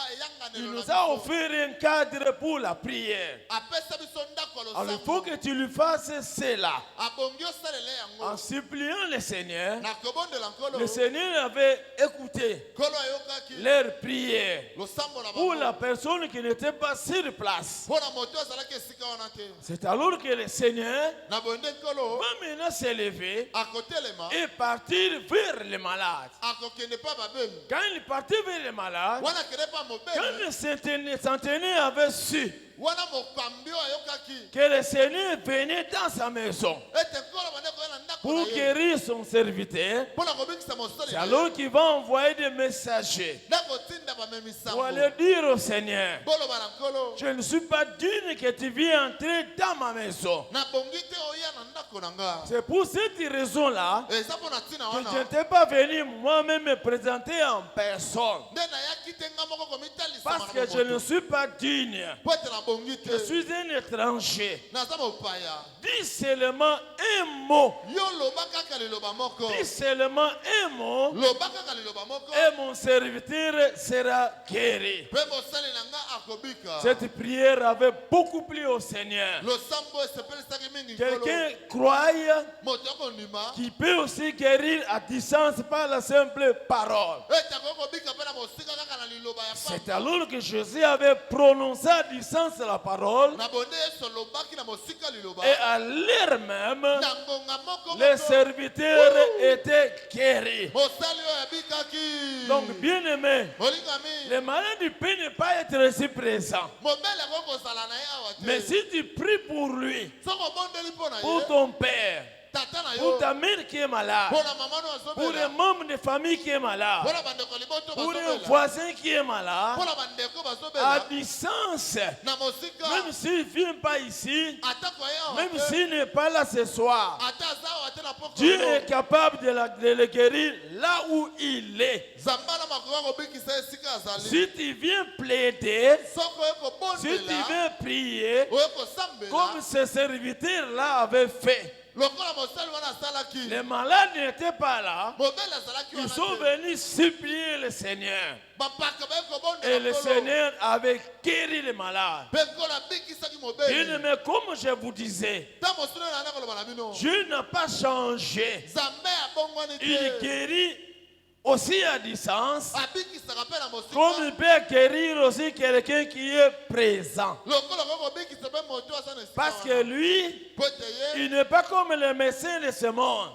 Speaker 3: Il
Speaker 2: eyanganelo
Speaker 3: nous
Speaker 2: na
Speaker 3: a
Speaker 2: biso
Speaker 3: offert un cadre pour la prière.
Speaker 2: apesa biso ndako ya
Speaker 3: Alors il faut
Speaker 2: losambo
Speaker 3: que tu lui fasses cela.
Speaker 2: abongi osalela yango
Speaker 3: En suppliant le Seigneur,
Speaker 2: na kobondela nkolo
Speaker 3: le Seigneur avait écouté
Speaker 2: nkolo ayokaki
Speaker 3: leur prière
Speaker 2: losambo na
Speaker 3: pour
Speaker 2: bango
Speaker 3: la personne qui n'était pas sur place.
Speaker 2: mpo na moto azalaki esika wana te
Speaker 3: C'est alors que le Seigneur
Speaker 2: na bonde nkolo
Speaker 3: va maintenant s'élever
Speaker 2: akotelema
Speaker 3: et partir vers les malades.
Speaker 2: akokende mpa babemi
Speaker 3: Quand il partit vers les malades,
Speaker 2: wana akende mpa
Speaker 3: quand
Speaker 2: mobeli
Speaker 3: le centenier avait su
Speaker 2: wana mokambi oyo ayokaki
Speaker 3: que le Seigneur venait dans sa maison
Speaker 2: ete nkolo bande koya na ndako
Speaker 3: pour
Speaker 2: na ye
Speaker 3: guérir son serviteur,
Speaker 2: mpo na kobikisa mosali
Speaker 3: c'est
Speaker 2: na ye
Speaker 3: alors qu'il va envoyer des messagers
Speaker 2: nde kotinda
Speaker 3: pour
Speaker 2: bamemisango
Speaker 3: aller dire au Seigneur,
Speaker 2: boloba na nkolo
Speaker 3: je ne suis pas digne que tu viennes entrer dans ma maison.
Speaker 2: nabongi te oya na ndako na nga
Speaker 3: C'est pour cette raison-là
Speaker 2: eza mpo na ntina
Speaker 3: que je
Speaker 2: wana
Speaker 3: n'étais pas venu moi-même me présenter en personne.
Speaker 2: nde nayaki te nga moko komitalisama
Speaker 3: Parce que
Speaker 2: na
Speaker 3: je ne
Speaker 2: moto
Speaker 3: suis pas digne.
Speaker 2: mpo ete nabongi
Speaker 3: Je
Speaker 2: te
Speaker 3: suis un étranger.
Speaker 2: naza mopaya
Speaker 3: Dis seulement un mot.
Speaker 2: yo loba kaka liloba moko
Speaker 3: Dis seulement un mot
Speaker 2: loba kaka liloba moko
Speaker 3: et mon serviteur sera guéri.
Speaker 2: mpe mosali na nga akobika
Speaker 3: Cette prière avait beaucoup plu au Seigneur.
Speaker 2: losambo esepelisaki mingi nkolo
Speaker 3: Quelqu'un croit
Speaker 2: moto akondima
Speaker 3: qu'il peut aussi guérir à distance par la simple parole.
Speaker 2: ete akoki kobika mpe na mosika kaka na liloba ya
Speaker 3: C'est
Speaker 2: pamba
Speaker 3: alors que Jésus avait prononcé à distance la parole
Speaker 2: na bonde yesu olobaki na mosika liloba
Speaker 3: et à l'heure même,
Speaker 2: na ngonga moko
Speaker 3: les
Speaker 2: moko
Speaker 3: serviteurs étaient guéris.
Speaker 2: mosali oyo abikaki
Speaker 3: Donc, bien aimé,
Speaker 2: molinga
Speaker 3: Le malade ne peut ne pas être ici présent. Mais si tu pries pour lui, pour ton père, pour ta mère qui est malade, pour un membre de famille qui est malade, pour un voisin qui est malade, à distance, même s'il ne vient pas ici, même s'il n'est pas là ce soir, Dieu est capable de le guérir là où il est. Si tu viens plaider, si tu viens prier, comme ce serviteur-là avait fait, les malades n'étaient pas là. Ils sont venus supplier le Seigneur. Et le Seigneur avait guéri les malades. Bien-aimé, comme je vous disais, Dieu n'a pas changé. Il guérit aussi à distance, comme il peut guérir aussi quelqu'un qui est présent. Parce que lui, il n'est pas comme le médecin de ce monde.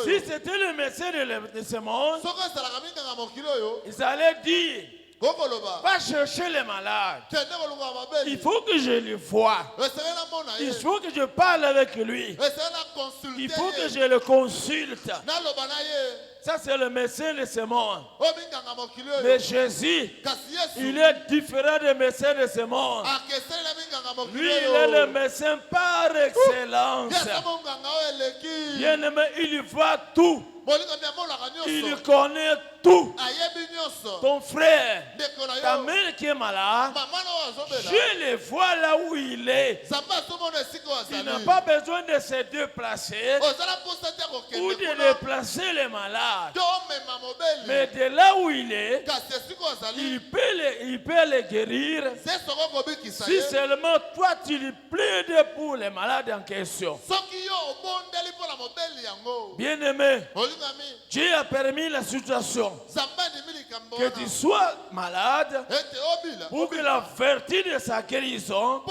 Speaker 3: Si c'était le médecin de ce monde, ils allaient dire, va chercher les malades. Il faut que je le voie. Il faut que je parle avec lui. Il faut que je le consulte. Ça, c'est le médecin de ce monde. Mais Jésus, il est différent des médecins de ce monde. Lui, il est le médecin par excellence. Bien-aimé, il voit tout. Il connaît tout. Ton frère, ta mère qui est malade, je le vois là où il est. Il n'a pas besoin de se déplacer ou de déplacer les malades. Mais de là où il est, il peut les guérir. Si seulement toi tu lui plaides pour les malades en question. Bien-aimé, Dieu a permis la situation que tu sois malade pour que la vertu de sa guérison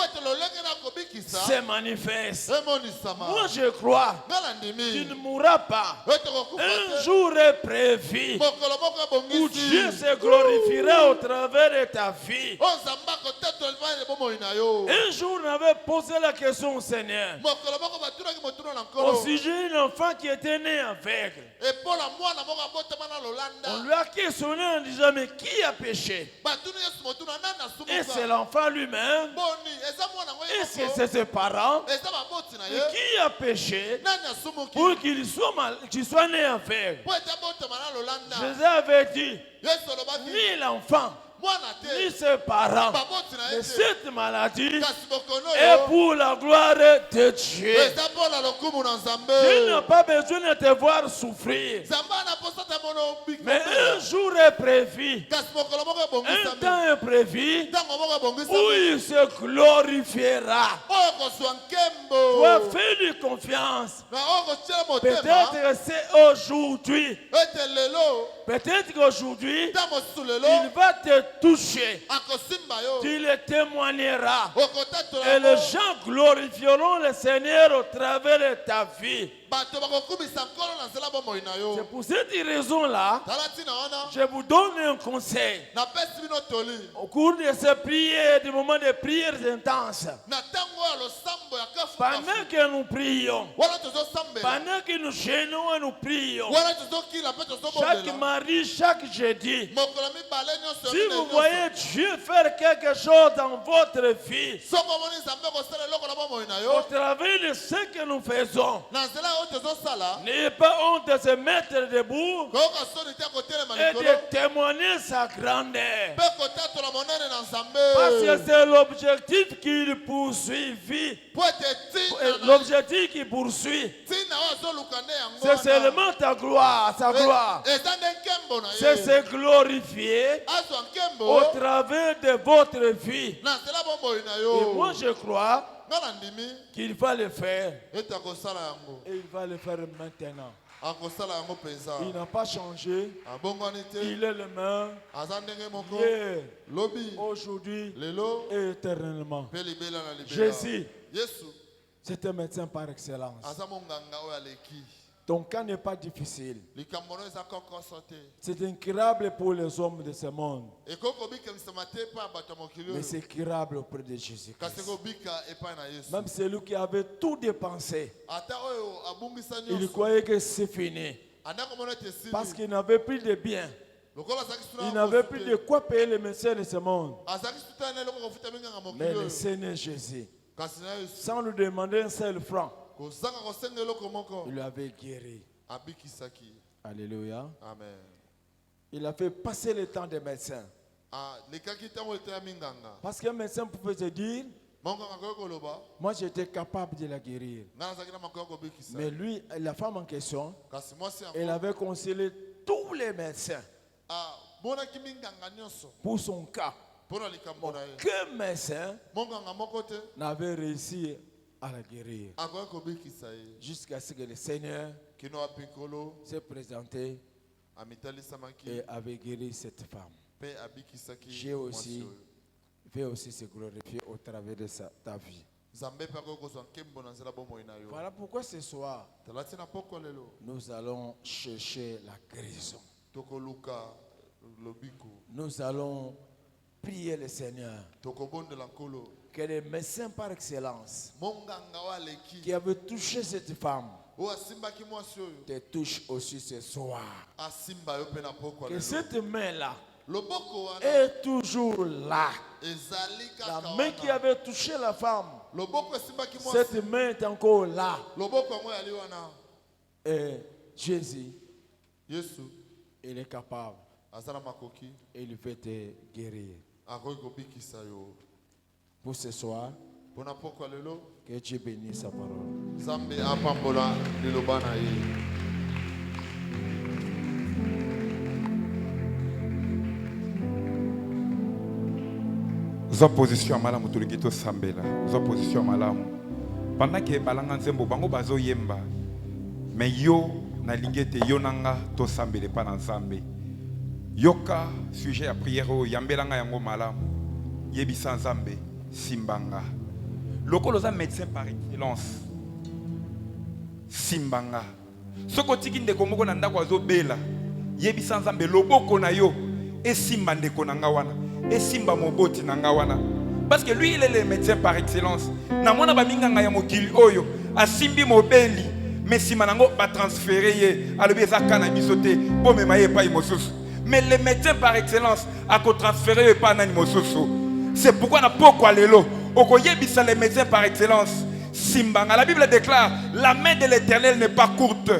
Speaker 3: se manifeste. Moi je crois tu ne mourras pas. Un jour est prévu où Dieu se glorifiera au travers de ta vie. Un jour on avait posé la question au Seigneur au sujet d'un enfant qui était né aveugle. On lui a questionné en disant, mais qui a péché? Et c'est l'enfant lui-même? Et c'est ses parents? Et qui a péché pour qu'il soit né aveugle? Jésus avait dit, ni l'enfant, ni ses parents, mais cette maladie est pour la gloire de Dieu. Dieu n'a pas besoin de te voir souffrir. Mais un jour est prévu, un temps est prévu où il se glorifiera. Toi, fais-lui confiance. Peut-être c'est aujourd'hui. Peut-être qu'aujourd'hui, il va te toucher. Tu le témoigneras. Et les gens glorifieront le Seigneur au travers de ta vie. C'est pour cette raison-là, je vous donne un conseil. Au cours de ces prières, des moments de prières intenses, pendant que nous prions, pendant que nous gênons et nous prions, chaque mardi, chaque jeudi, si vous voyez Dieu faire quelque chose dans votre vie, au travers de ce que nous faisons, n'ayez pas honte de se mettre debout et de témoigner sa grandeur. Parce que c'est l'objectif qu'il poursuit. L'objectif qu'il poursuit, c'est seulement ta gloire, sa gloire. C'est se glorifier au travers de votre vie. Et moi je crois qu'il va le faire. Et il va le faire maintenant. Il n'a pas changé. Il est le même hier, aujourd'hui et éternellement. Jésus, c'est un médecin par excellence. Ton cas n'est pas difficile.
Speaker 2: likambo no eza koko sote.
Speaker 3: C'est incurable pour les hommes de ce monde.
Speaker 2: Ekoko bika msamate pa bato mokili.
Speaker 3: Mais c'est curable auprès de Jésus.
Speaker 2: Kaseko bika epa na Yesu.
Speaker 3: Même celui qui avait tout dépensé,
Speaker 2: Ata oyo abungisa
Speaker 3: il
Speaker 2: nyonso.
Speaker 3: croyait que c'est fini.
Speaker 2: Andako mona tesili.
Speaker 3: Parce qu'il n'avait plus de biens.
Speaker 2: Lokola zaki sura.
Speaker 3: Il n'avait plus de quoi payer les médecins de ce monde.
Speaker 2: Azaki sutana loko kofuta minga nga mokili.
Speaker 3: Mais le Seigneur Jésus,
Speaker 2: Kasina Yesu.
Speaker 3: sans lui demander un seul franc,
Speaker 2: Kozanga kosenga loko moko.
Speaker 3: il lui avait guéri.
Speaker 2: Abikisaki.
Speaker 3: Alléluia.
Speaker 2: Amen.
Speaker 3: Il a fait passer le temps des médecins.
Speaker 2: Ah, lekaki tango etaya minganga.
Speaker 3: Parce qu'un médecin pouvait se dire,
Speaker 2: Monga ngako koloba.
Speaker 3: moi j'étais capable de la guérir.
Speaker 2: Ngana zaki na makoko bikisa.
Speaker 3: Mais lui, la femme en question,
Speaker 2: Kasi mwasi yango.
Speaker 3: elle avait conseillé tous les médecins
Speaker 2: Ah, bona ki minganga nyonso.
Speaker 3: pour son cas.
Speaker 2: Pona likambo na ye.
Speaker 3: Aucun médecin
Speaker 2: Monga nga moko te.
Speaker 3: n'avait réussi à la guérir.
Speaker 2: Akoya kobikisa ye.
Speaker 3: Jusqu'à ce que le Seigneur
Speaker 2: Kino apikolo.
Speaker 3: s'est présenté
Speaker 2: Amitali samaki.
Speaker 3: et avait guéri cette femme.
Speaker 2: Pe abikisaki.
Speaker 3: J'ai aussi fait aussi se glorifier au travers de ta vie.
Speaker 2: Zambe pa ko kozwa nkembo na nzela bomo ina yo.
Speaker 3: Voilà pourquoi ce soir,
Speaker 2: Talati na poko lelo.
Speaker 3: nous allons chercher la guérison.
Speaker 2: Toko luka lobiko.
Speaker 3: Nous allons prier le Seigneur.
Speaker 2: Toko bonde la nkolo.
Speaker 3: Que les médecins par excellence
Speaker 2: Monganga wa leki.
Speaker 3: qui avaient touché cette femme
Speaker 2: O asimba ki mwasi oyo.
Speaker 3: te touchent aussi ce soir.
Speaker 2: Asimba yo pe na poko
Speaker 3: Que
Speaker 2: lelo.
Speaker 3: cette main-là
Speaker 2: Loboko wana.
Speaker 3: est toujours là.
Speaker 2: Ezali
Speaker 3: La
Speaker 2: kaka
Speaker 3: main qui
Speaker 2: wana.
Speaker 3: avait touché la femme,
Speaker 2: Loboko asimba ki mwasi.
Speaker 3: cette main est encore là.
Speaker 2: Loboko yango yali wana.
Speaker 3: Et Jésus,
Speaker 2: Yesu
Speaker 3: il est capable.
Speaker 2: azala makoki.
Speaker 3: Et il veut te guérir.
Speaker 2: Akoki kobikisa yo.
Speaker 3: Pour ce soir,
Speaker 2: Pona poko lelo.
Speaker 3: que Dieu bénisse sa parole.
Speaker 2: Zambe apambola liloba na ye.
Speaker 4: Zwa position ya malamu tolingi tosambela. Zwa position ya malamu. Pendant que balanga nzembo bango bazo yemba. Mais yo nalingi ete yo nanga tosambele pa na Nzambe. Yoka sujet ya prière oyo yambelanga yango malamu. Yebisa Nzambe simbanga. Lokolo za médecin par excellence. Simbanga. Soko tiki ndeko moko na ndako azobela. Yebisa Nzambe loboko na yo esimba ndeko na nga wana. Esimba moboti na nga wana. Parce que lui il est le médecin par excellence. Na mona ba minganga ya mokili oyo asimbi mobeli mais sima nango ba transférer ye alobi ezaka na bisote po mema ye pa imosusu. Mais le médecin par excellence a ko transférer pa na imosusu. C'est pourquoi na poko lelo okoyebisa les médecins par excellence. Simbanga, la Bible déclare la main de l'Éternel n'est pas courte.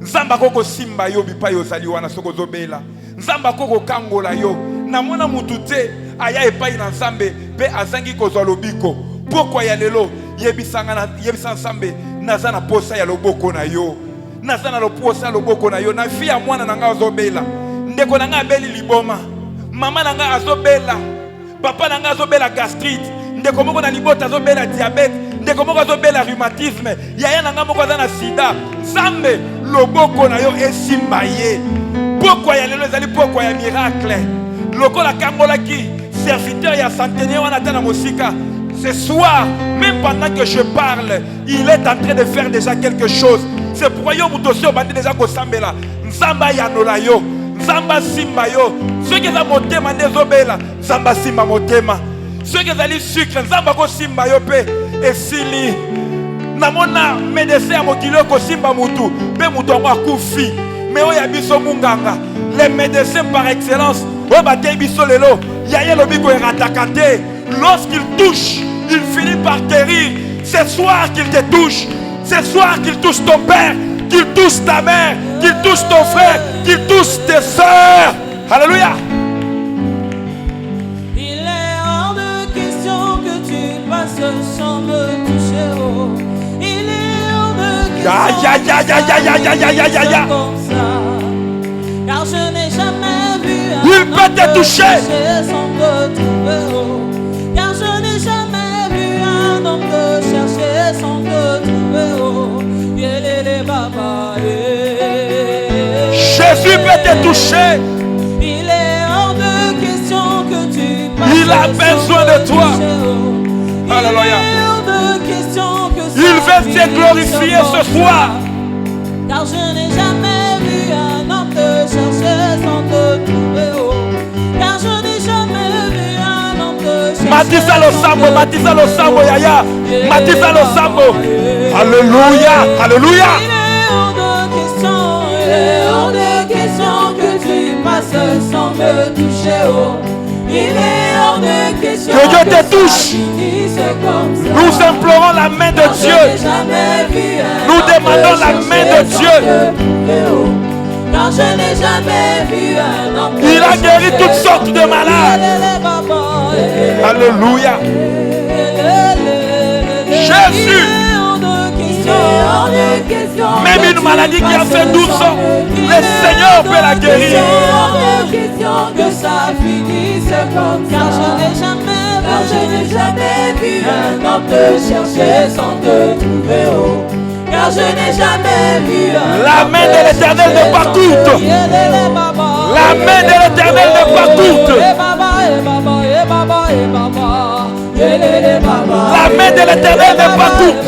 Speaker 4: Nzamba koko simba yo bipa yo zali wana soko zobela. Nzamba koko kangola yo. Na mona mutute aya epai na Nzambe pe azangi kozwa lobiko. Poko ya lelo yebisa Nzambe naza na posa ya loboko na yo. Naza na posa ya loboko na yo. Na fi ya mwana na nga azobela. Ndeko na nga abeli liboma. Mama na nga azobela. Papa na nga azobela gastrite. Ndeko moko na libota azobela diabète. Ndeko moko azobela rhumatisme. Yaya na nga moko aza na sida. Nzambe loboko na yo esimba ye. Poko ya lelo ezali poko ya miracle. Lokola kangolaki serviteur ya centenaire wana tana mosika. Ce soir, même pendant que je parle, il est en train de faire déjà quelque chose. C'est pourquoi yo mutosio bandi déjà ko sambela. Nzamba ya nola yo. Nzamba simba yo. Ceux qui ont motema ndezobela, Nzamba simba motema. Ceux qui ont sucre, Nzamba ko simba yo pe esili. Namona médecin ya mokilo ko simba mutu, pe mutu ngo akufi. Mais oya biso munganga, les médecins par excellence, o batay biso lelo, yaya lobiko eratakate. Lorsqu'il touche, il finit par guérir. C'est ce soir qu'il te touche. C'est ce soir qu'il touche ton père, qu'il touche ta mère, qu'il touche ton frère, qu'il touche tes soeurs. Alléluia.
Speaker 1: Il est hors de question que tu passes sans me toucher. Oh. Il est hors de question comme ça. Car je n'ai jamais vu un
Speaker 4: il peut te toucher
Speaker 1: sans me trouver. Oh. Car je n'ai jamais vu un homme te chercher sans te trouver. Oh. Yélélé baba,
Speaker 4: Jésus peut te toucher.
Speaker 1: il est hors de question que tu passes.
Speaker 4: Il a besoin de toi. Alléluia.
Speaker 1: Il est hors de question que
Speaker 4: Il veut te glorifier ce soir.
Speaker 1: car je n'ai jamais vu un homme te chercher sans te trouver, oh. Car je n'ai jamais vu un homme te chercher.
Speaker 4: Matisa lo sambo, yaya. Matisa lo sambo. Alléluia, alléluia.
Speaker 1: Il est hors de question, il est hors de question que tu passes sans me toucher, oh. Il est hors de question
Speaker 4: que Dieu te touche. Nous implorons la main de Dieu. Nous demandons la main de Dieu.
Speaker 1: Car je n'ai jamais vu un homme.
Speaker 4: Il a guéri toutes sortes de malades. Alléluia. Jésus. Même une maladie qui a fait 12 ans, le Seigneur peut la guérir.
Speaker 1: Que ça finisse comme ça. Car je n'ai jamais vu un homme te chercher sans te trouver, oh. Car je n'ai jamais vu un
Speaker 4: La main de l'Éternel n'est pas courte. La main de l'Éternel n'est pas courte. La main de l'Éternel n'est pas courte.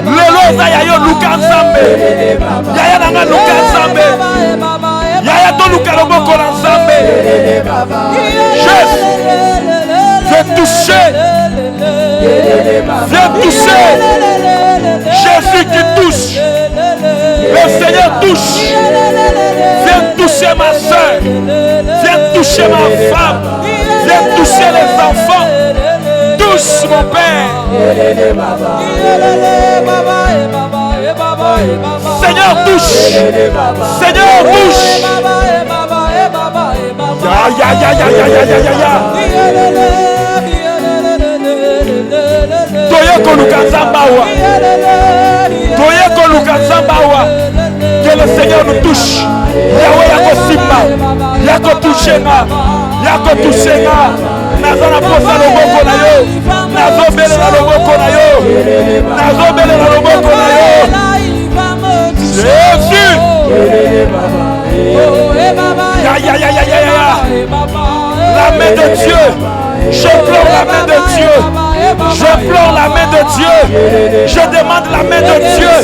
Speaker 4: Lelo zayayo, Luka Nzambe. Yaya nanga Luka Nzambe. Yaya to Luka loboko na Nzambe. Jésus, viens toucher. Viens toucher. Jésus qui touche. Le Seigneur touche. Viens toucher ma soeur. Viens toucher ma femme. Viens toucher les enfants. Touche mon Père. Seigneur touche. Seigneur touche. Ya. Toyeko Luka Nzambawa. Que le Seigneur nous touche. Yahweh yako simba. Yako touchenga. Nazana posa loboko na yo. Nazobelela loboko na yo. Jésus. Ya. La main de Dieu. Je pleure la main de Dieu. Je demande la main de Dieu.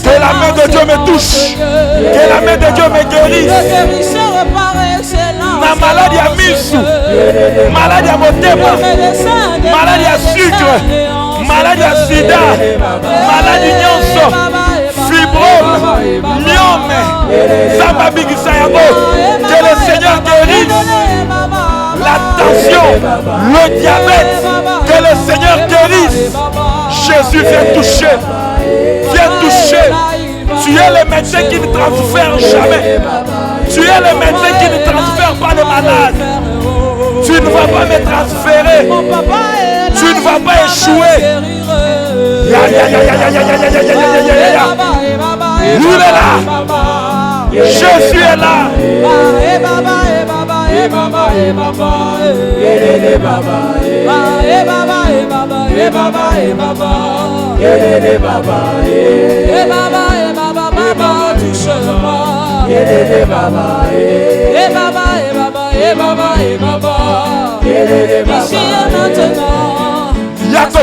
Speaker 4: Que la main de Dieu me touche. Que la main de Dieu me guérisse. La maladie à misu, maladie à motema, maladie à sucre, maladie à sida, maladie nyonso, fibrome, myome, Zamba bingisa yango. Que le Seigneur guérisse la tension, le diabète. Que le Seigneur guérisse. Jésus vient toucher. Tu es le médecin qui ne transfère jamais. Tu es le médecin qui ne transfère pas les malades. Tu ne vas pas me transférer. Tu ne vas pas échouer. Il est là. Jésus est là. Yako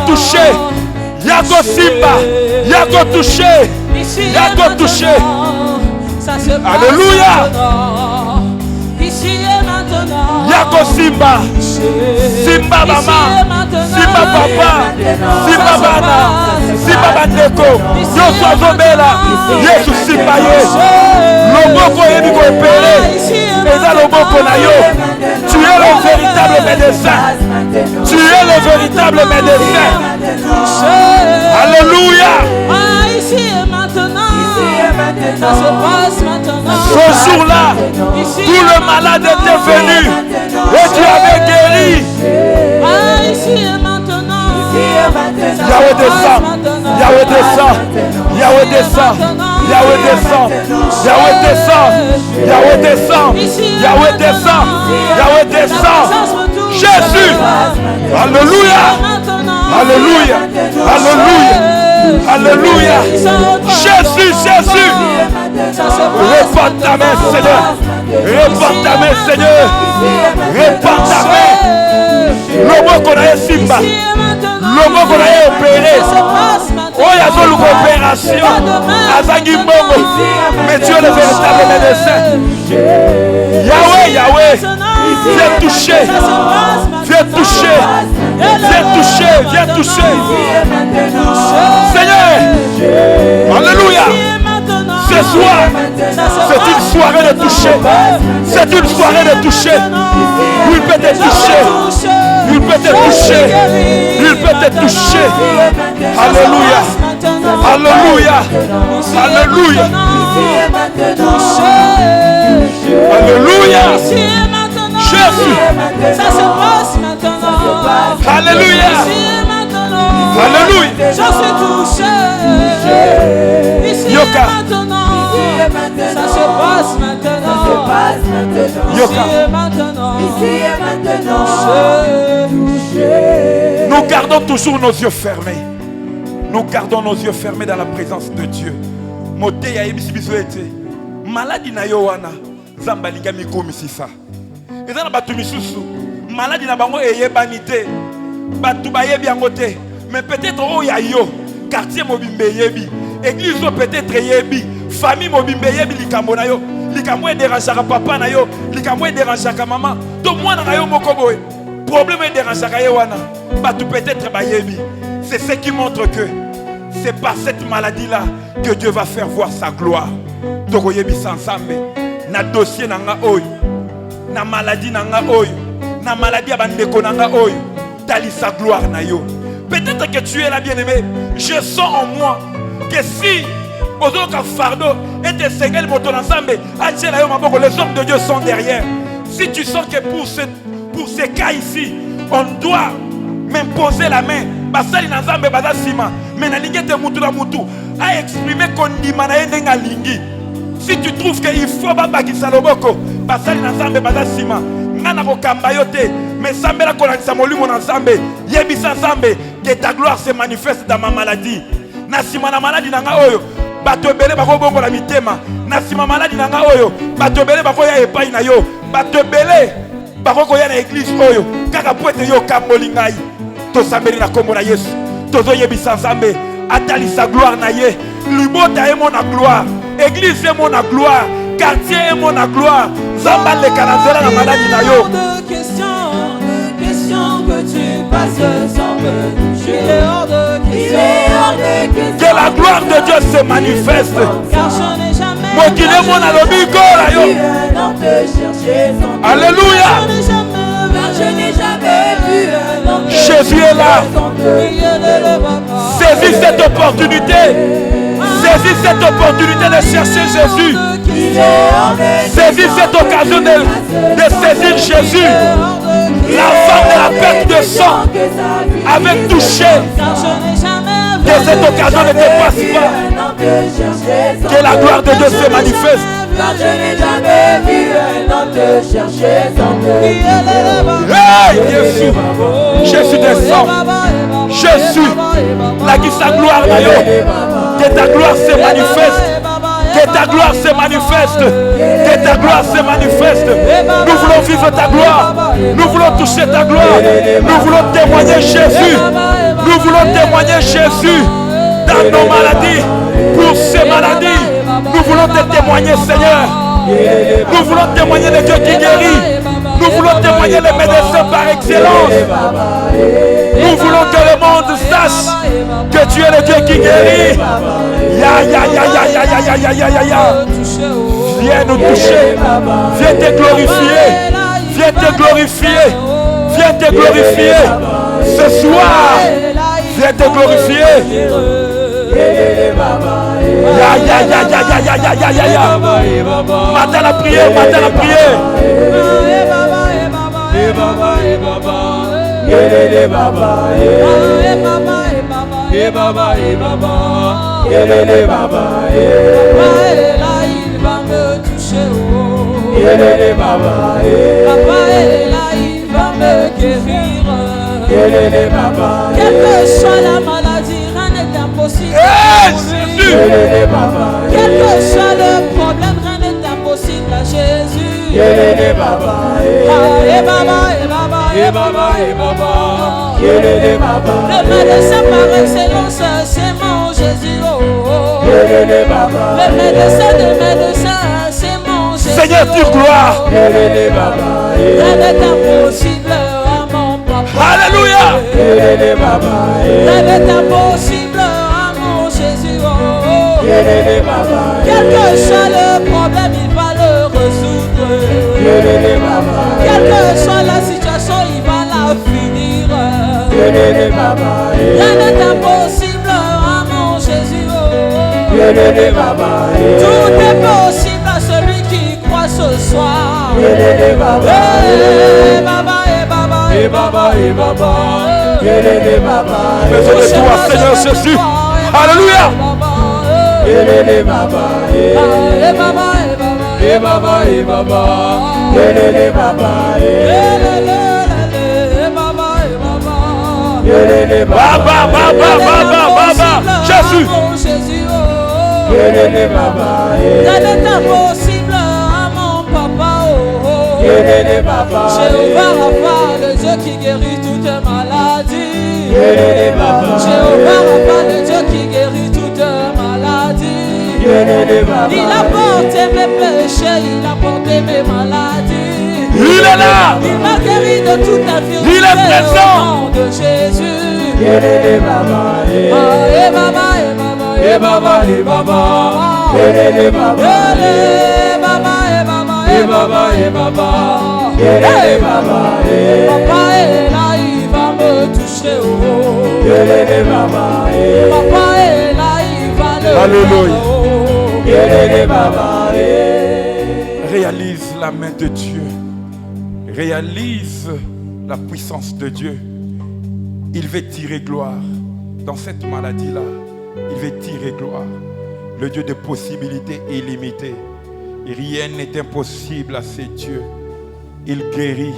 Speaker 4: touché. Yako simba. Yako touché. Alléluia. Yako simba. Simba mama. Simba papa. Simba bana. Simba bandeko. Yoso azobela. Yesu simba ye. Loboko yebi ko opéré. Eza loboko na yo. Tu es le véritable médecin. Alléluia.
Speaker 1: Ici et maintenant. Ça se passe maintenant.
Speaker 4: Ce jour-là, tout le malade était venu et tu avais guéri.
Speaker 1: Ici et maintenant.
Speaker 4: Yahweh descend. Jésus. Alléluia. Jésus. Repose ta main, Seigneur. Répand ta main, Seigneur. Répand ta main. L'homme qu'on a Simba. L'homme qu'on a opéré. Oh, il y a une opération. Azangi Mbongo. Mais tu es le véritable médecin. Yahweh, Yahweh. Viens toucher. Viens toucher. Viens toucher. Viens toucher. Seigneur. Alléluia. Ce soir, c'est une soirée de toucher. C'est une soirée de toucher. Il peut te toucher. Il peut te toucher. Il peut te toucher. Alléluia. Alléluia. Alléluia. Alléluia. Jésus.
Speaker 1: Ça se passe maintenant.
Speaker 4: Alléluia. Alléluia.
Speaker 1: Je suis touché. Ici
Speaker 4: Yoka.
Speaker 1: et maintenant. Ça se passe maintenant.
Speaker 4: Yoka.
Speaker 1: Ici et maintenant.
Speaker 4: Nous gardons toujours nos yeux fermés. Nous gardons nos yeux fermés dans la présence de Dieu. Moté ya ebisi biso ete. Maladie na yo wana. Zamba linga mikomisisa. Eza na batu misusu. Maladie na bango eyebani te. Batu bayebi yango te. Mais peut-être oh ya yo. Quartier mobimbe yebi. Église peut-être yebi. Famille mobimbe yebi likambo na yo. Likambo dérangeaka papa na yo. Likambo dérangeaka maman. To mwana na yo moko boy. Problème dérangeaka ye wana. Batu peut-être bayebi. C'est ce qui montre que c'est par cette maladie-là que Dieu va faire voir sa gloire. Tokoyebi ensemble. Na dossier nanga oyo. Na maladie nanga oyo. Na maladie abandeko nanga oyo. Tali sa gloire na yo. Peut-être que tu es là, bien-aimé. Je sens en moi que si Ozoka fardeau et tes seigneurs moto ensemble, les hommes de Dieu sont derrière. Si tu sens que pour ces cas ici, on doit m'imposer la main. Basali Nazambe Bazasima, mais na lingi te mutu na mutu, a exprimer qu'on dit manaye nga lingi. Si tu trouves qu'il faut babakisa loboko, Basali Nazambe Bazasima, ngana ko kambayote, mais Sambela kolangisa molimo na Nzambe, yebisa Nzambe que ta gloire se manifeste dans ma maladie. Na sima na maladie na nga oyo, bato ebele bako bongo la mitema. Na sima maladie na nga oyo, bato ebele bako ya epai na yo, bato ebele bako ko ya na église oyo, kaka poete yo kamboli ngai. Tosambeli na kombo na Yesu. Tozo yebisa Nzambe atali sa gloire na ye. Libota est mon gloire. Église est mon gloire. Quartier est mon gloire. Zamba le kanazela na maladie na yo.
Speaker 1: De questions que tu passes sans me toucher. Il est hors de question.
Speaker 4: Que la gloire de Dieu se manifeste.
Speaker 1: Car je n'ai jamais
Speaker 4: Mokile mon alobiko la yo. Alléluia.
Speaker 1: Je n'ai jamais vu un homme.
Speaker 4: Jésus est là. Saisis cette opportunité. Saisis cette opportunité de chercher Jésus. Saisis cette occasion de saisir Jésus. La femme de la perte de sang avait touché. Que cette occasion ne te passe pas. Que la gloire de Dieu se manifeste.
Speaker 1: Car je n'ai jamais vu un homme te chercher sans me.
Speaker 4: Hey, Jésus descend. Jésus, la qui sa gloire na yo. Que ta gloire se manifeste. Que ta gloire se manifeste. Que ta gloire se manifeste. Nous voulons vivre ta gloire. Nous voulons toucher ta gloire. Nous voulons témoigner Jésus. Nous voulons témoigner Jésus dans nos maladies. Pour ces maladies, nous voulons te témoigner, Seigneur. Nous voulons témoigner le Dieu qui guérit. Nous voulons témoigner les médecins par excellence. Nous voulons que le monde sache que tu es le Dieu qui guérit. Ya. Viens nous toucher. Viens te glorifier. Viens te glorifier. Viens te glorifier. Ce soir, viens te glorifier. Ya. Matin la prière, matin la prière.
Speaker 1: Il va me toucher.
Speaker 2: Papa
Speaker 1: est là, il va me guérir. Quelle que soit la maladie, rien n'est impossible. Quel que soit le problème, rien n'est impossible à Jésus. Yelele Baba, Baba, Baba, Baba, Yelele Baba. Le médecin par excellence, c'est mon Jésus. Yelele Baba. Le médecin de médecins, c'est mon Jésus.
Speaker 4: Seigneur, tu gloire.
Speaker 1: Yelele Baba. Rien n'est impossible à mon papa.
Speaker 4: Alléluia.
Speaker 1: Yelele Baba. Rien n'est impossible à mon Jésus. Yelele Baba. Quel que soit le problème, il va le résoudre. Yelele Baba. Quelle que soit la situation, il va la finir. Yelele Baba. Rien n'est impossible à mon Jésus. Yelele Baba. Tout est possible à celui qui croit ce soir. Yelele Baba. Baba, Baba, Baba, Baba. Yelele Baba.
Speaker 4: Besoin de toi, Seigneur Jésus. Alléluia.
Speaker 1: Yelele Baba. Baba, Baba, Baba. Yelele Baba.
Speaker 4: Baba, Baba, Baba, Baba. Jésus.
Speaker 1: Yelele Baba. Rien n'est impossible à mon papa. Yelele Baba. Jéhovah Rapha, le Dieu qui guérit toute maladie. Yelele Baba. Jéhovah Rapha, le Dieu qui guérit toute maladie. Yelele Baba. Il a porté mes péchés, il a porté mes maladies.
Speaker 4: Il est là.
Speaker 1: Il m'a guéri de toute infirmité.
Speaker 4: Il est présent.
Speaker 1: Au nom de Jésus.
Speaker 2: Yelele Baba,
Speaker 1: Baba, Baba, Baba, Yelele Baba, Baba, Baba, Yelele Baba, Papa est là, il va me toucher. Yelele Baba, Papa est là, il va le.
Speaker 4: Alléluia.
Speaker 1: Yelele Baba.
Speaker 4: Réalise la main de Dieu. Réalise la puissance de Dieu. Il veut tirer gloire dans cette maladie-là. Il veut tirer gloire. Le Dieu de possibilités illimitées. Rien n'est impossible à ces dieux. Il guérit.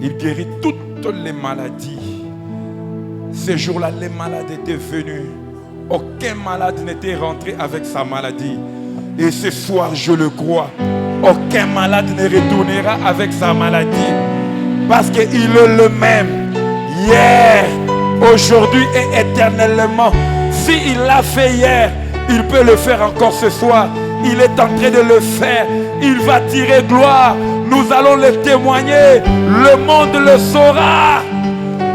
Speaker 4: Il guérit toutes les maladies. Ce jour-là, les malades étaient venus. Aucun malade n'était rentré avec sa maladie. Et ce soir, je le crois. Aucun malade ne retournera avec sa maladie. Parce qu'il est le même. Hier, aujourd'hui et éternellement. S'il l'a fait hier, il peut le faire encore ce soir. Il est en train de le faire. Il va tirer gloire. Nous allons le témoigner. Le monde le saura.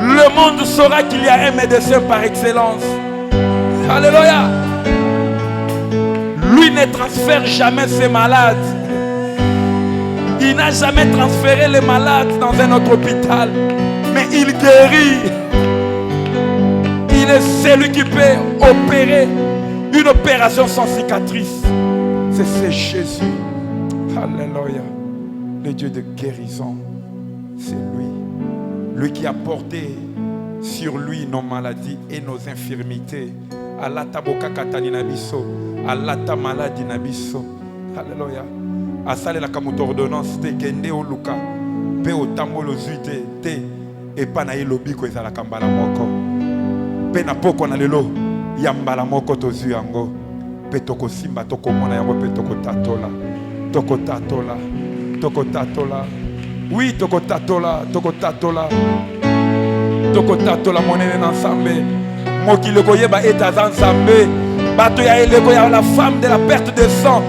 Speaker 4: Le monde saura qu'il y a un médecin par excellence. Alléluia. Lui ne transfère jamais ses malades. Il n'a jamais transféré les malades dans un autre hôpital. Mais il guérit. Il est celui qui peut opérer une opération sans cicatrice. C'est Jésus. Alléluia. Le Dieu de guérison. C'est lui. Lui qui a porté sur lui nos maladies et nos infirmités. Alata boka katani nabiso. Alata maladie nabiso. Alléluia. Asale la kamoto ordonnance te kende o luka. Pe o tambolo zuite te. Et pas na lobiko ezala kambala moko. Pe na poko na lelo yambala moko tozu yango. Pe toko simba toko mona yango pe toko tatola. Toko tatola. Toko tatola. Oui, toko tatola, toko tatola. Toko tatola monene na nsambe. Mokile koyeba etaza nsambe. Bato ya eleko ya la femme de la perte de sang.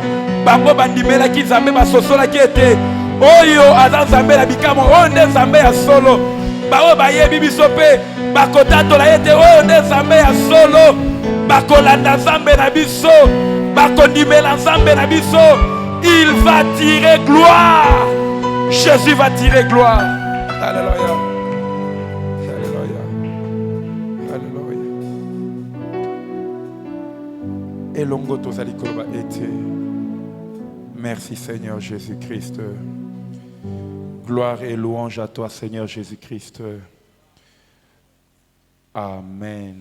Speaker 4: Bango bandimela ki nsambe basosola ki ete. Oyo aza nsambe la bikamo. Oyo nde nsambe ya solo. Bao bayebi biso pe bakotatola ete oyo nde nsambe ya solo. Bakolanda nsambe na biso. Bakondimela nsambe na biso. Il va tirer gloire. Jésus va tirer gloire. Alléluia. Alléluia. Alléluia. Elongo tozali koloba ete. Merci Seigneur Jésus-Christ. Gloire et louange à toi Seigneur Jésus-Christ. Amen.